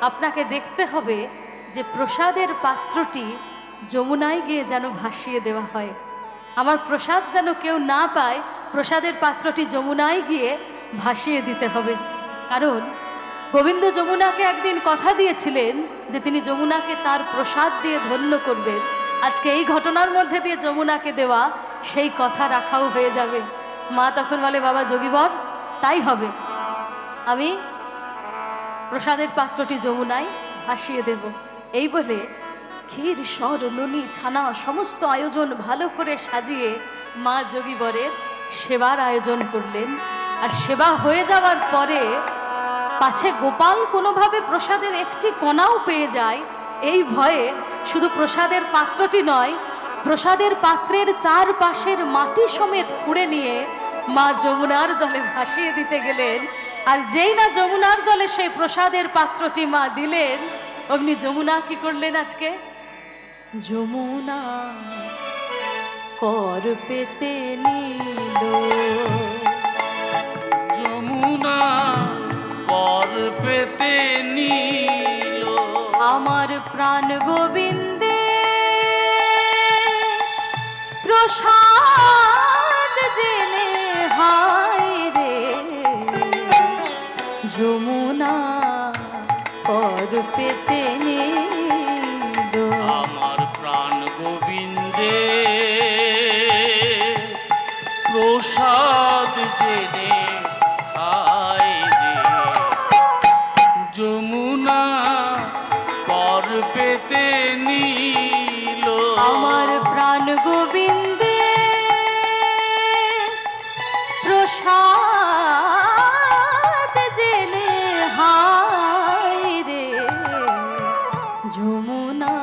আপনাকে দেখতে হবে যে প্রসাদের পাত্রটি যমুনায় গিয়ে যেন ভাসিয়ে দেওয়া হয়। আমার প্রসাদ যেন কেউ না পায়, প্রসাদের পাত্রটি যমুনায় গিয়ে ভাসিয়ে দিতে হবে। কারণ গোবিন্দ যমুনাকে একদিন কথা দিয়েছিলেন যে তিনি যমুনাকে তার প্রসাদ দিয়ে ধন্য করবেন। আজকে এই ঘটনার মধ্যে দিয়ে যমুনাকে দেওয়া সেই কথা রাখাও হয়ে যাবে। মা তখন বলে, বাবা যোগীবর, তাই হবে, আমি প্রসাদের পাত্রটি যমুনায় ভাসিয়ে দেব। এই বলে ক্ষীর, সর, ননি, ছানা সমস্ত আয়োজন ভালো করে সাজিয়ে মা যোগীবরের সেবার আয়োজন করলেন। আর সেবা হয়ে যাওয়ার পরে পাছে গোপাল কোনোভাবে প্রসাদের একটি কণাও পেয়ে যায়, এই ভয়ে শুধু প্রসাদের পাত্রটি নয়, প্রসাদের পাত্রের চারপাশের মাটি সমেত খুঁড়ে নিয়ে মা যমুনার জলে ভাসিয়ে দিতে গেলেন। আর যেই না যমুনার জলে সেই প্রসাদের পাত্রটি মা দিলেন, অমনি যমুনা কি করলেন আজকে? যমুনা কর পেতে নিল, যমুনা কর পেতে নিল, আমার প্রাণ গোবিন্দে প্রসাদ জেনে হায় রে, যমুনা কর পেতে নিল। আমার প্রাণ গোবিন্দে প্রসাদ জেনে হায় রে, যমুনা কর পেতে নিল, আমার প্রাণ গোবিন্দে প্রসাদ জেনে হায় রে, যমুনা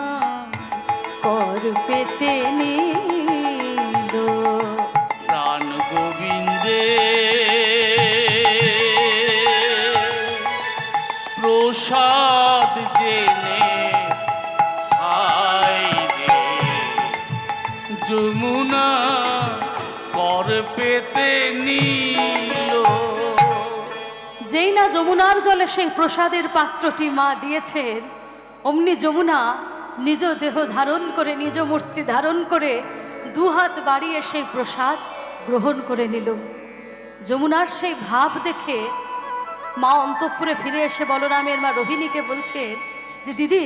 কর পেতে নিল। প্রাণ গোবিন্দে প্রসাদ জেনে হায় রে, যমুনা কর পেতে নিল। যেই না যমুনার জলে সেই প্রসাদের পাত্রটি মা দিয়েছেন, অমনি যমুনা নিজ দেহ ধারণ করে, নিজ মূর্তি ধারণ করে দুহাত বাড়িয়ে সেই প্রসাদ গ্রহণ করে নিল। যমুনার সেই ভাব দেখে মা অন্তঃপুরে ফিরে এসে বলরামের মা রোহিণীকে বলছেন যে দিদি,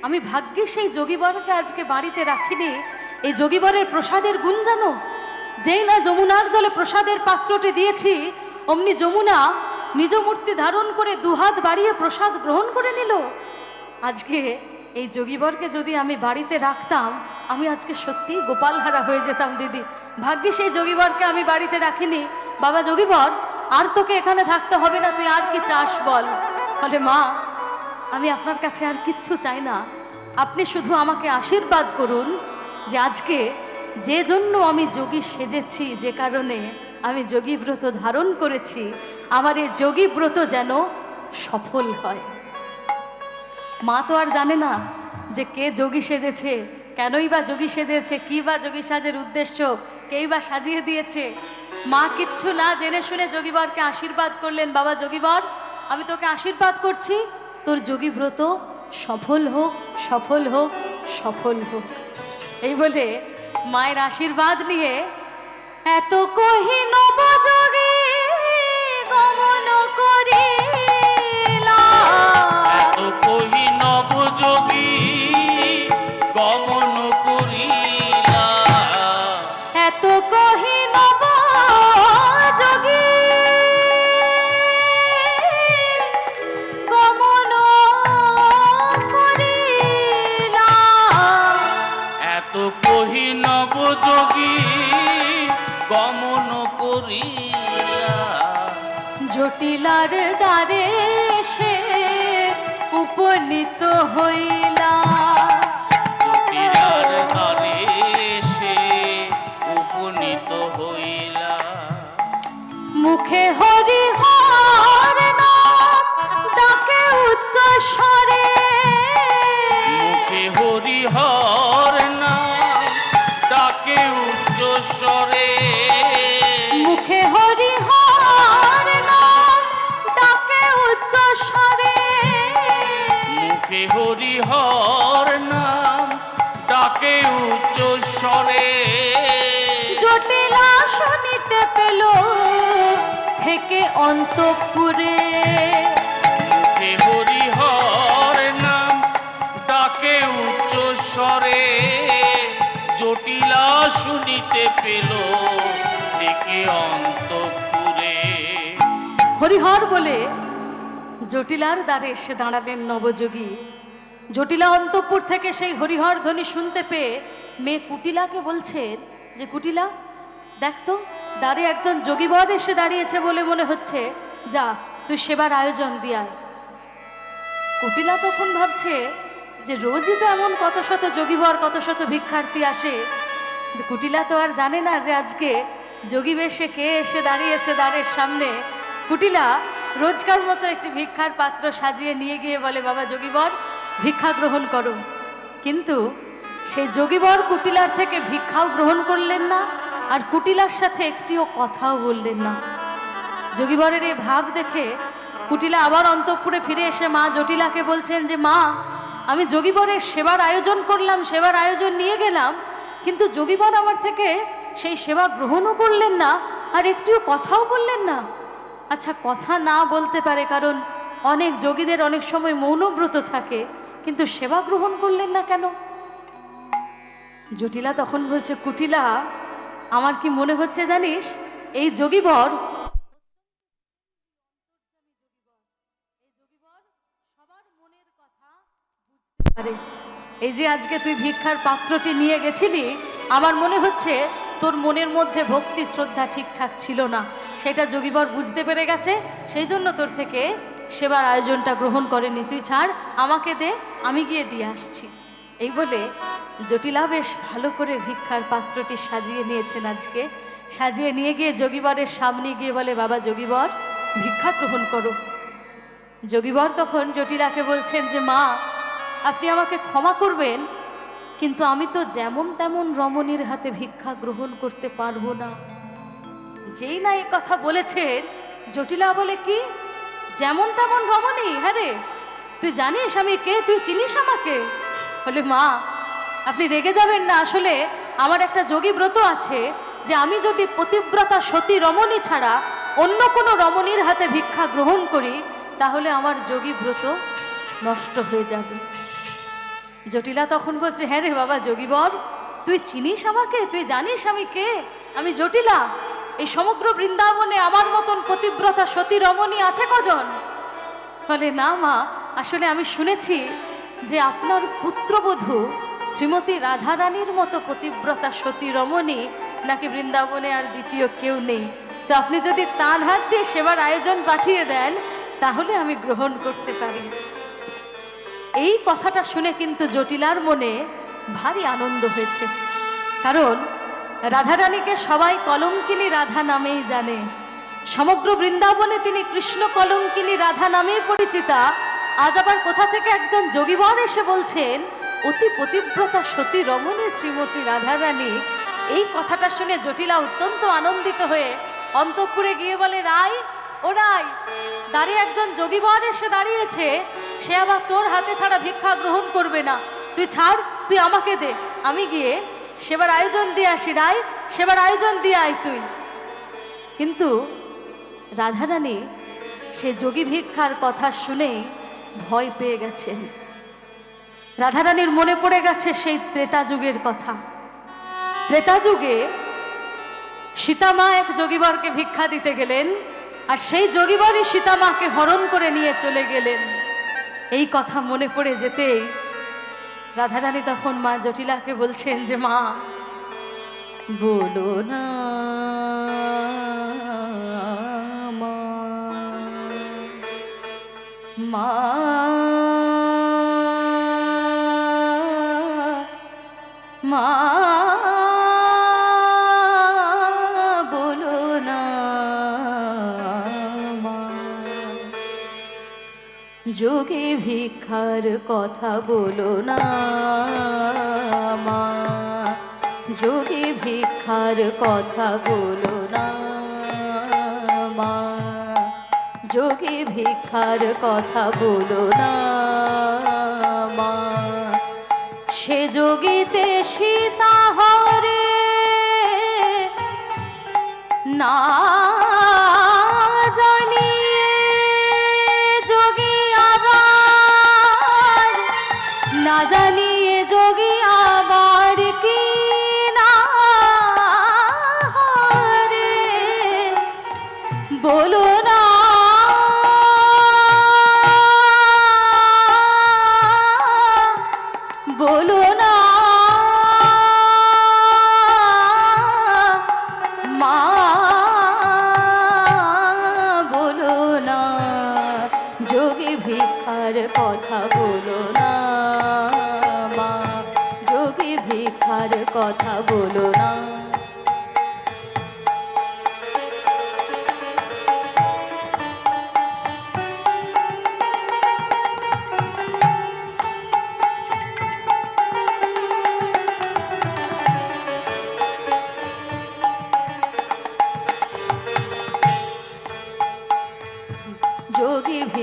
আমি ভাগ্যে সেই যোগীবরকে আজকে বাড়িতে রাখিনি, এই যোগীবরের প্রসাদের গুণ জানো? যেই না যমুনার জলে প্রসাদের পাত্রটি দিয়েছি, অমনি যমুনা নিজ মূর্তি ধারণ করে দুহাত বাড়িয়ে প্রসাদ গ্রহণ করে নিল। আজকে এই যোগীবরকে যদি আমি বাড়িতে রাখতাম, আমি আজকে সত্যিই গোপালহারা হয়ে যেতাম দিদি। ভাগ্যে সেই যোগীবরকে আমি বাড়িতে রাখিনি। বাবা যোগীবর, আর তোকে এখানে থাকতে হবে না, তুই আর কি চাস বল? বলে মা, আমি আপনার কাছে আর কিচ্ছু চাই না, আপনি শুধু আমাকে আশীর্বাদ করুন যে আজকে যে জন্য আমি যোগী সেজেছি, যে কারণে আমি যোগী ব্রত ধারণ করেছি, আমার এই যোগী ব্রত যেন সফল হয়। মা তো আর জানে না যে কে যোগী সেজেছে, কেনই বা যোগী সেজেছে, কি বা যোগী সাজের উদ্দেশ্য, কেই বা সাজিয়ে দিয়েছে। মা কিচ্ছু না জেনে শুনে যোগীবরকে আশীর্বাদ করলেন, বাবা যোগীবর, আমি তোকে আশীর্বাদ করছি, তোর যোগী ব্রত সফল হোক, সফল হোক, সফল হোক। এই বলে মায়ের আশীর্বাদ নিয়ে এত কহি নবযোগী গমন করিলা, এত কহি নবযোগী গমন করিলা, এত কহি নবযোগী গমন করিলা, এত কহি নবযোগী গমন করিলা, জটিলার দ্বারে সে উপনীত হইলা, জটিলার দ্বারে সে উপনীত হইলা, মুখে হরি হর নাম ডাকে উচ্চ স্বরে, মুখে হরি হর নাম ডাকে উচ্চ স্বরে, মুখে হরি হর নাম ডাকে উচ্চ স্বরে, মুখে হরি হর নাম ডাকে উচ্চ স্বরে, জটিলা শুনিতে পেল থেকে অন্তঃপুরে, মুখে হরি হর নাম ডাকে উচ্চ স্বরে, জটিলা শুনিতে পেল থেকে অন্তঃপুরে। হরিহর বলে জটিলার দ্বারে এসে দাঁড়ালেন নবযোগী। জটিলা অন্তঃপুর থেকে সেই হরিহর ধ্বনি শুনতে পেয়ে মেয়ে কুটিলাকে বলছেন যে কুটিলা, দেখ তো দ্বারে একজন যোগীবর এসে দাঁড়িয়েছে বলে মনে হচ্ছে, যা তুই সেবার আয়োজন দিয়ায়। কুটিলা তখন ভাবছে যে রোজই তো এমন কত শত যোগীবর, কত শত ভিক্ষার্থী আসে, কিন্তু কুটিলা তো আর জানে না যে আজকে যোগী বেশে কে এসে দাঁড়িয়েছে দ্বারের সামনে। কুটিলা রোজকার মতো একটি ভিক্ষার পাত্র সাজিয়ে নিয়ে গিয়ে বলে, বাবা যোগীবর ভিক্ষা গ্রহণ করো। কিন্তু সেই যোগীবর কুটিলার থেকে ভিক্ষাও গ্রহণ করলেন না, আর কুটিলার সাথে একটিও কথাও বললেন না। যোগীবরের এই ভাব দেখে কুটিলা আবার অন্তঃপুরে ফিরে এসে মা জটিলাকে বলছেন যে, মা আমি যোগীবরের সেবার আয়োজন করলাম, সেবার আয়োজন নিয়ে গেলাম, কিন্তু যোগীবর আমার থেকে সেই সেবা গ্রহণও করলেন না, আর একটিও কথাও বললেন না। আচ্ছা, কথা না বলতে পারে, কারণ অনেক যোগীদের অনেক সময় মৌনব্রত থাকে, কিন্তু সেবা গ্রহণ করলেন না কেন? জটিলা তখন বলছে, কুটিলা আমার কি মনে হচ্ছে জানিস, এই যোগীবর সবার মনের কথা বুঝতে পারে। এই যে আজকে তুই ভিক্ষার পাত্রটি নিয়ে গেছিলি, আমার মনে হচ্ছে তোর মনের মধ্যে ভক্তি শ্রদ্ধা ঠিকঠাক ছিল না, সেটা যোগীবর বুঝতে পেরে গেছে, সেই জন্য তোর থেকে সেবার আয়োজনটা গ্রহণ করেনি। তুই ছাড়, আমাকে দে, আমি গিয়ে দিয়ে আসছি। এই বলে জটিলা বেশ ভালো করে ভিক্ষার পাত্রটি সাজিয়ে নিয়েছেন। আজকে সাজিয়ে নিয়ে গিয়ে যোগীবরের সামনে গিয়ে বলে, বাবা যোগীবর ভিক্ষা গ্রহণ করো। যোগীবর তখন জটিলাকে বলছেন যে, মা আপনি আমাকে ক্ষমা করবেন, কিন্তু আমি তো যেমন তেমন রমণীর হাতে ভিক্ষা গ্রহণ করতে পারবো না। যেই না এই কথা বলেছেন, জটিলা বলে, কি যেমন তেমন রমণী? হ্যাঁ রে, তুই জানিস আমি কে? তুই চিনিস আমাকে? বলে, মা আপনি রেগে যাবেন না, আসলে আমার একটা যোগী ব্রত আছে যে আমি যদি পতিব্রতা সতী রমণী ছাড়া অন্য কোনো রমণীর হাতে ভিক্ষা গ্রহণ করি, তাহলে আমার যোগী ব্রত নষ্ট হয়ে যাবে। জটিলা তখন বলছে, হ্যাঁ রে বাবা যোগীবর, তুই চিনিস আমাকে? তুই জানিস আমি কে? আমি জটিলা। এই সমগ্র বৃন্দাবনে আমার মতন পতিব্রতা সতী রমণী আছে কজন? বলে, না মা, আসলে আমি শুনেছি যে আপনার পুত্রবধূ শ্রীমতী রাধারানীর মতো পতিব্রতা সতী রমণী নাকি বৃন্দাবনে আর দ্বিতীয় কেউ নেই। তো আপনি যদি তাঁর হাত দিয়ে সেবার আয়োজন পাঠিয়ে দেন, তাহলে আমি গ্রহণ করতে পারি। এই কথাটা শুনে কিন্তু জটিলার মনে ভারী আনন্দ হয়েছে, কারণ রাধারানীকে সবাই কলঙ্কিনী রাধা নামেই জানে। সমগ্র বৃন্দাবনে তিনি কৃষ্ণ কলঙ্কিনী রাধা নামেই পরিচিতা। আজ আবার কোথা থেকে একজন যোগীবর এসে বলছেন অতি পতিব্রতা সতী রমণী শ্রীমতী রাধারানী। এই কথাটা শুনে জটিলা অত্যন্ত আনন্দিত হয়ে অন্তঃপুরে গিয়ে বলে, রাই ও রাই, দাঁড়িয়ে একজন যোগীবর এসে দাঁড়িয়েছে, সে আবার তোর হাতে ছাড়া ভিক্ষা গ্রহণ করবে না। তুই ছাড়, তুই আমাকে দে, আমি গিয়ে সেবার আয়োজন দিয়ে আসি। রাই, সেবার আয়োজন দিয়ে আয় তুই। কিন্তু রাধারানী সে যোগী ভিক্ষার কথা শুনে ভয় পেয়ে গেছেন। রাধারানীর মনে পড়ে গেছে সেই ত্রেতা যুগের কথা। ত্রেতা যুগে সীতামা এক যোগীবরকে ভিক্ষা দিতে গেলেন, আর সেই যোগীবরই সীতামাকে হরণ করে নিয়ে চলে গেলেন। এই কথা মনে পড়ে যেতেই রাধারানী তখন মা জটিলাকে বলছেন যে, মা বলো না মা, মা মা বলো না মা, যোগী ভিক্ষার কথা বলো না মা, যোগী ভিক্ষার কথা বলো না মা, যোগী ভিক্ষার কথা বলো না মা। সে যোগীতে সীতা হরে না জানিয়ে যোগী আবার, না জানিয়ে যোগী আবার কি না হরে বলো না বলো না মা, বলো না যোগী ভিক্ষার কথা বলো না মা, যোগী ভিক্ষার কথা বলো না।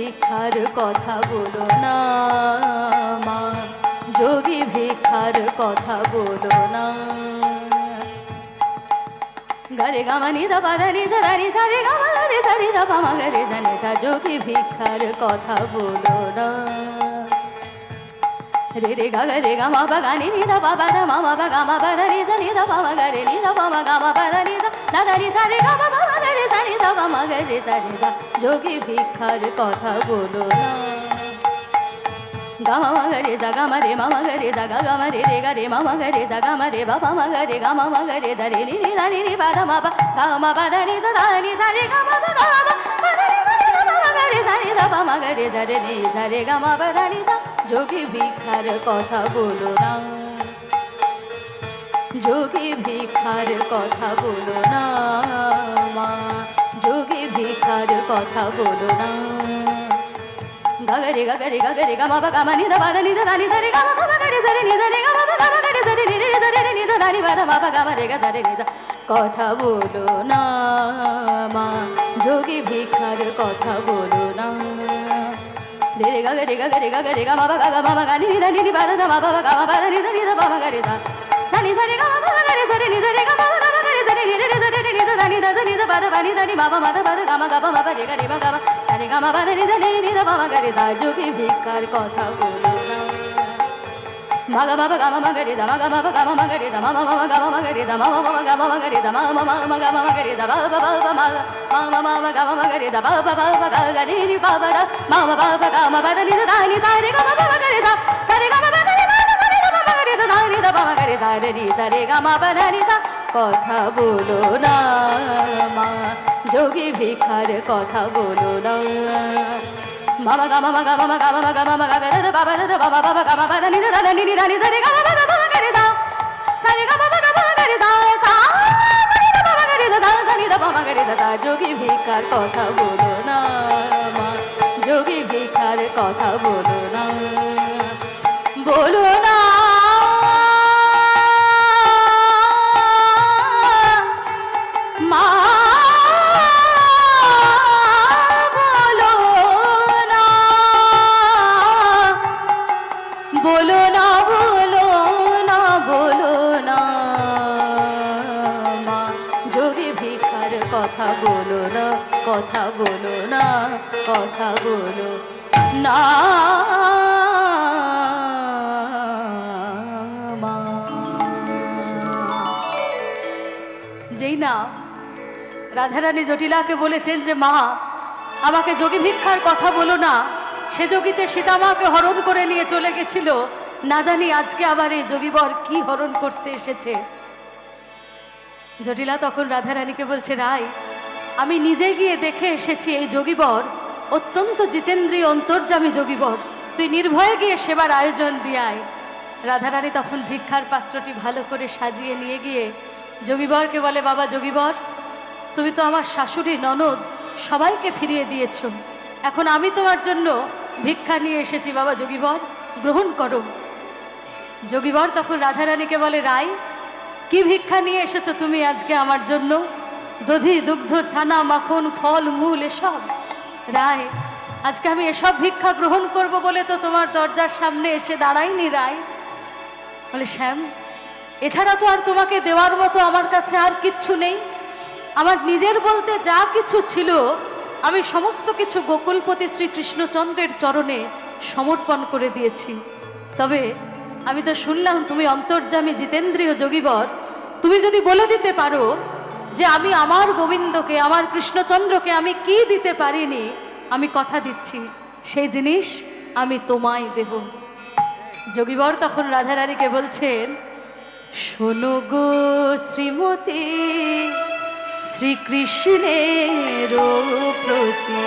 ভিক্ষার কথা বলো না মা, যোগী ভিক্ষার কথা বলো না। গরে গামা নি দা পাদা নি সা নি সা রে গামা রে সা নি দা পা মা গরে সা নি সা, যোগী ভিক্ষার কথা বলো না। রে রে গা রে গা মা বা গা নি দা পা পা দা মা মা বা গা মা পা দা নি সা নি দা পা মা গা রে নি দা পা মা গা মা পা দা নি সা দা দা নি সা রে গা মা মা গা রে সা নি দা পা মা গা রে সা নি সা, যোগী ভিক্ষার কথা বলো না। গা মা মা গা রে সা গা মা রে মা মা গা রে সা গা গা মা রে রে গা রে মা মা গা রে সা গা মা রে বা পা মা গা রে গা মা মা গা রে সা রে নি নি দা নি নি পা দা মা পা গা মা পা দা নি সা দা নি সা রে গা মা পা গা মা পা দা নি মা মা গা রে সা নি দা পা মা গা রে সা রে নি সা রে গা মা পা দা নি সা, যোগী ভিক্ষার কথা বলো না। যোগী ভিক্ষার কথা বলো না মা, যোগী ভিক্ষার কথা বলো না। গগরে গগরে গগরে গা মা গা মা নি দা পা দা নি দা নি সা রে গা মা পা গা রে সা রে নি সা রে গা মা পা গা মা গা রে সা রে নি রে সা রে নি সা দা নি পা দা মা পা গা মা রে গা সা রে নি সা, কথা বলো না মা, যোগী ভিক্ষার কথা বলো না। রে রে গা রে গা রে গা রে গা মা গা গা মা গা নি দা নি পা দা মা পা গা মা পা দা নি দা পা মা গা রে সা সা নি সা রে গা মা পা গা রে সা রে নি সা রে গা মা পা গা মা গা রে সা রে নি রে সা রে নি সা দা নি দা নি দা পা দা পা নি দা নি মা পা মা দা পা দা গা মা পা রে গা রে মা গা মা সা রে গা মা পা দা নি দা নি দা পা মা গা রে সা, যোগী ভিক্ষার কথা বলো না। মা গা মা পা গা মা গা রে সা মা গা মা পা গা মা গা রে সা মা মা মা গা মা গা রে সা মা মা মা গা মা গা রে সা মা মা মা গা মা গা রে সা বা বা বা মা মা মা মা গা মা গা রে সা বা বা বা গা গা নি নি পা পা দা মা মা পা পা গা মা পা দা নি দা নি সা রে গা মা পা গা রে সা সা রে গা মা পা গা রে মা মা রে মা গা রে সা দা নি দা পা মা গা রে সা রে নি সা রে গা মা পা দা নি সা, কথা বলো না মা, যোগী ভিক্ষার কথা বলো না। মামা গা মামা গা মামা গা মামা গা মামা গা গা রে বাবা রে বাবা বাবা গা মামা দা নি দা নি নি দা নি সা রে গা মা গা মা গা রে সা সা রে গা মা গা মা গা রে সা সা রে গা মা গা রে সা সা নি দা মা গা রে সা, যোগী ভিক্ষার কথা বলো না মা, যোগী ভিক্ষার কথা বলো না, বলো না মা, বলো না বলো না বলো না বলো না মা, যোগী ভিক্ষার কথা বলো না, কথা বলো না, কথা বলো না মা। যেই না রাধারানী জটিলাকে বলেছেন যে মা আমাকে যোগী ভিক্ষার কথা বলো না, সে যোগীতে সীতামাকে হরণ করে নিয়ে চলে গেছিল, না জানি আজকে আবার এই যোগীবর কি হরণ করতে এসেছে। জটিলা তখন রাধারানীকে বলছে, রাই আমি নিজে গিয়ে দেখে এসেছি এই যোগীবর অত্যন্ত জিতেন্দ্রীয় অন্তর্যামী যোগীবর, তুই নির্ভয়ে গিয়ে সেবার আয়োজন দিয়ে আয়। রাধারানী তখন ভিক্ষার পাত্রটি ভালো করে সাজিয়ে নিয়ে গিয়ে যোগীবরকে বলে, বাবা যোগীবর তুমি তো আমার শাশুড়ি ননদ সবাইকে ফিরিয়ে দিয়েছ, এখন আমি তোমার জন্য ভিক্ষা নিয়ে এসেছি, বাবা যোগীবর গ্রহণ করো। যোগীবর তখন রাধারানীকে বলে, রাই কি ভিক্ষা নিয়ে এসেছো তুমি আজকে আমার জন্য? দধি দুগ্ধ ছানা মাখন ফল মূল এসব? রায় আজকে আমি এসব ভিক্ষা গ্রহণ করব বলে তো তোমার দরজার সামনে এসে দাঁড়াইনি রায়। বলে, শ্যাম এছাড়া তো আর তোমাকে দেওয়ার মতো আমার কাছে আর কিচ্ছু নেই, আমার নিজের বলতে যা কিছু ছিল আমি সমস্ত কিছু গোকুলপতি শ্রীকৃষ্ণচন্দ্রের চরণে সমর্পণ করে দিয়েছি। তবে আমি তো শুনলাম তুমি অন্তর্যামী জিতেন্দ্রীয় যোগীবর, তুমি যদি বলে দিতে পারো যে আমি আমার গোবিন্দকে আমার কৃষ্ণচন্দ্রকে আমি কি দিতে পারিনি, আমি কথা দিচ্ছি সেই জিনিস আমি তোমায় দেব। যোগীবর তখন রাধারানীকে বলছেন, শোনো গো শ্রীমতী শ্রীকৃষ্ণের প্রতি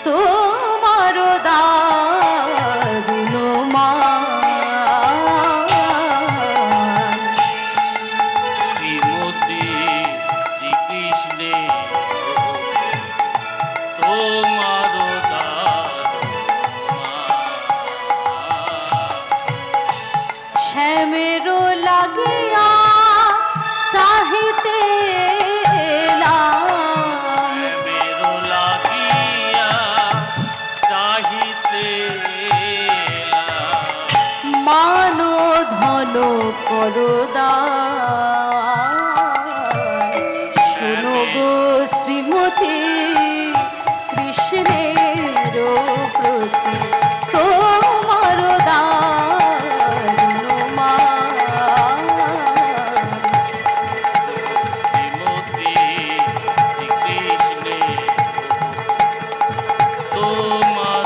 তোমার দারুণ মান, শ্রীমতী শ্রীকৃষ্ণের তোমার শ্যামের লাগিয়া চাহিতে মেরো লাগিয়া করদান শোনো গো শ্রীমতী কৃষ্ণের প্রতি তোমার দারুণ মান। শ্রীমতী শ্রীকৃষ্ণে তোমার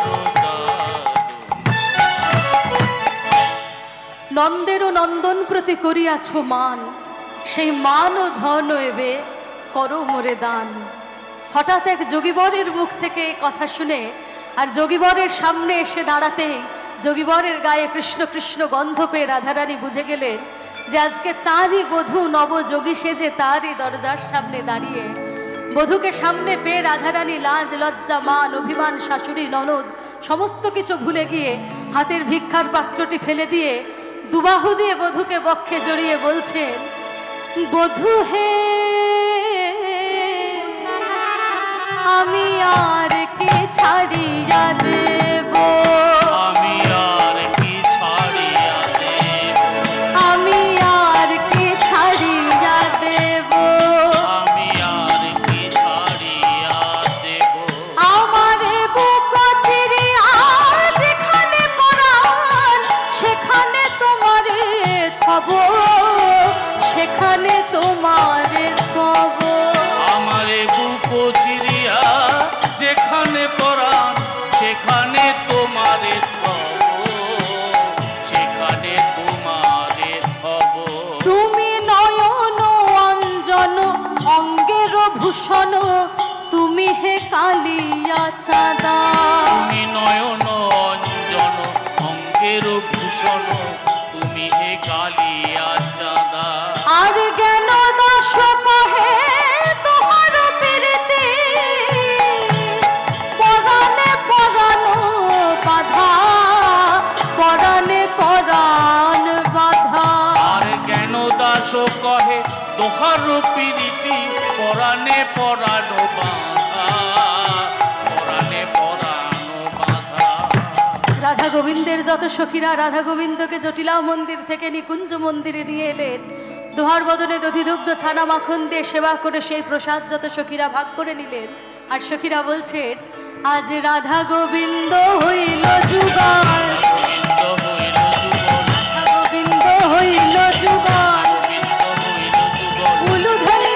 নন্দেরও নন্দন প্রতি করিয়াছ মান, সেই মান ও ধন এবে করো মোরে দান। হঠাৎ এক যোগীবরের মুখ থেকে এই কথা শুনে আর যোগীবরের সামনে এসে দাঁড়াতেই যোগীবরের গায়ে কৃষ্ণ কৃষ্ণ গন্ধ পেয়ে রাধারানী বুঝে গেলেন যে আজকে তারই বধূ নবযোগী সেজে তারই দরজার সামনে দাঁড়িয়ে। বধূকে সামনে পেয়ে রাধারানী লাজ লজ্জা মান অভিমান শাশুড়ি ননদ সমস্ত কিছু ভুলে গিয়ে হাতের ভিক্ষার পাত্রটি ফেলে দিয়ে দুবাহু দিয়ে বধূকে বক্ষে জড়িয়ে বলছেন, বধূ হে আমি আর কে ছাড়িয়া দেব, আমি আর কি ছাড়িয়া দেব, আমি আর কে ছাড়িয়া দেব, আমি আর কি ছাড়িয়া দেব। আমার বুক চিরিয়া যেখানে পরাণ সেখানে তোমারে থব, সেখানে তোমারে থব। আমারে বুক চিরিয়া যেখানে পরাণ সেখানে তোমারে থব, সেখানে তোমারে থব। তুমি নয়ন অঞ্জন অঙ্গের ভূষণ, তুমি হে কালিয়া চাঁদা। তুমি নয়ন অঞ্জন অঙ্গের ভূষণ, তুমি হে কালিয়া চাঁদা। আর জ্ঞান দাস কহে তোমার পীড়িতে, পরাণে পরানো বাধা, পরাণে পরাণ বাধা। আর জ্ঞান দাস কহে দোহার পীড়িতি, পরাণে পরানো বাধা, পরাণে পরানো বাধা। রাধা গোবিন্দের যত সখীরা রাধা গোবিন্দকে জটিলা মন্দির থেকে নিকুঞ্জ মন্দিরে নিয়ে এলেন। দোহার বদনে দধিদুগ্ধ ছানা মাখন দিয়ে সেবা করে সেই প্রসাদ যত সখীরা ভাগ করে নিলেন। আর সখীরা বলছেন, আজ রাধা গোবিন্দ হইল যুগল,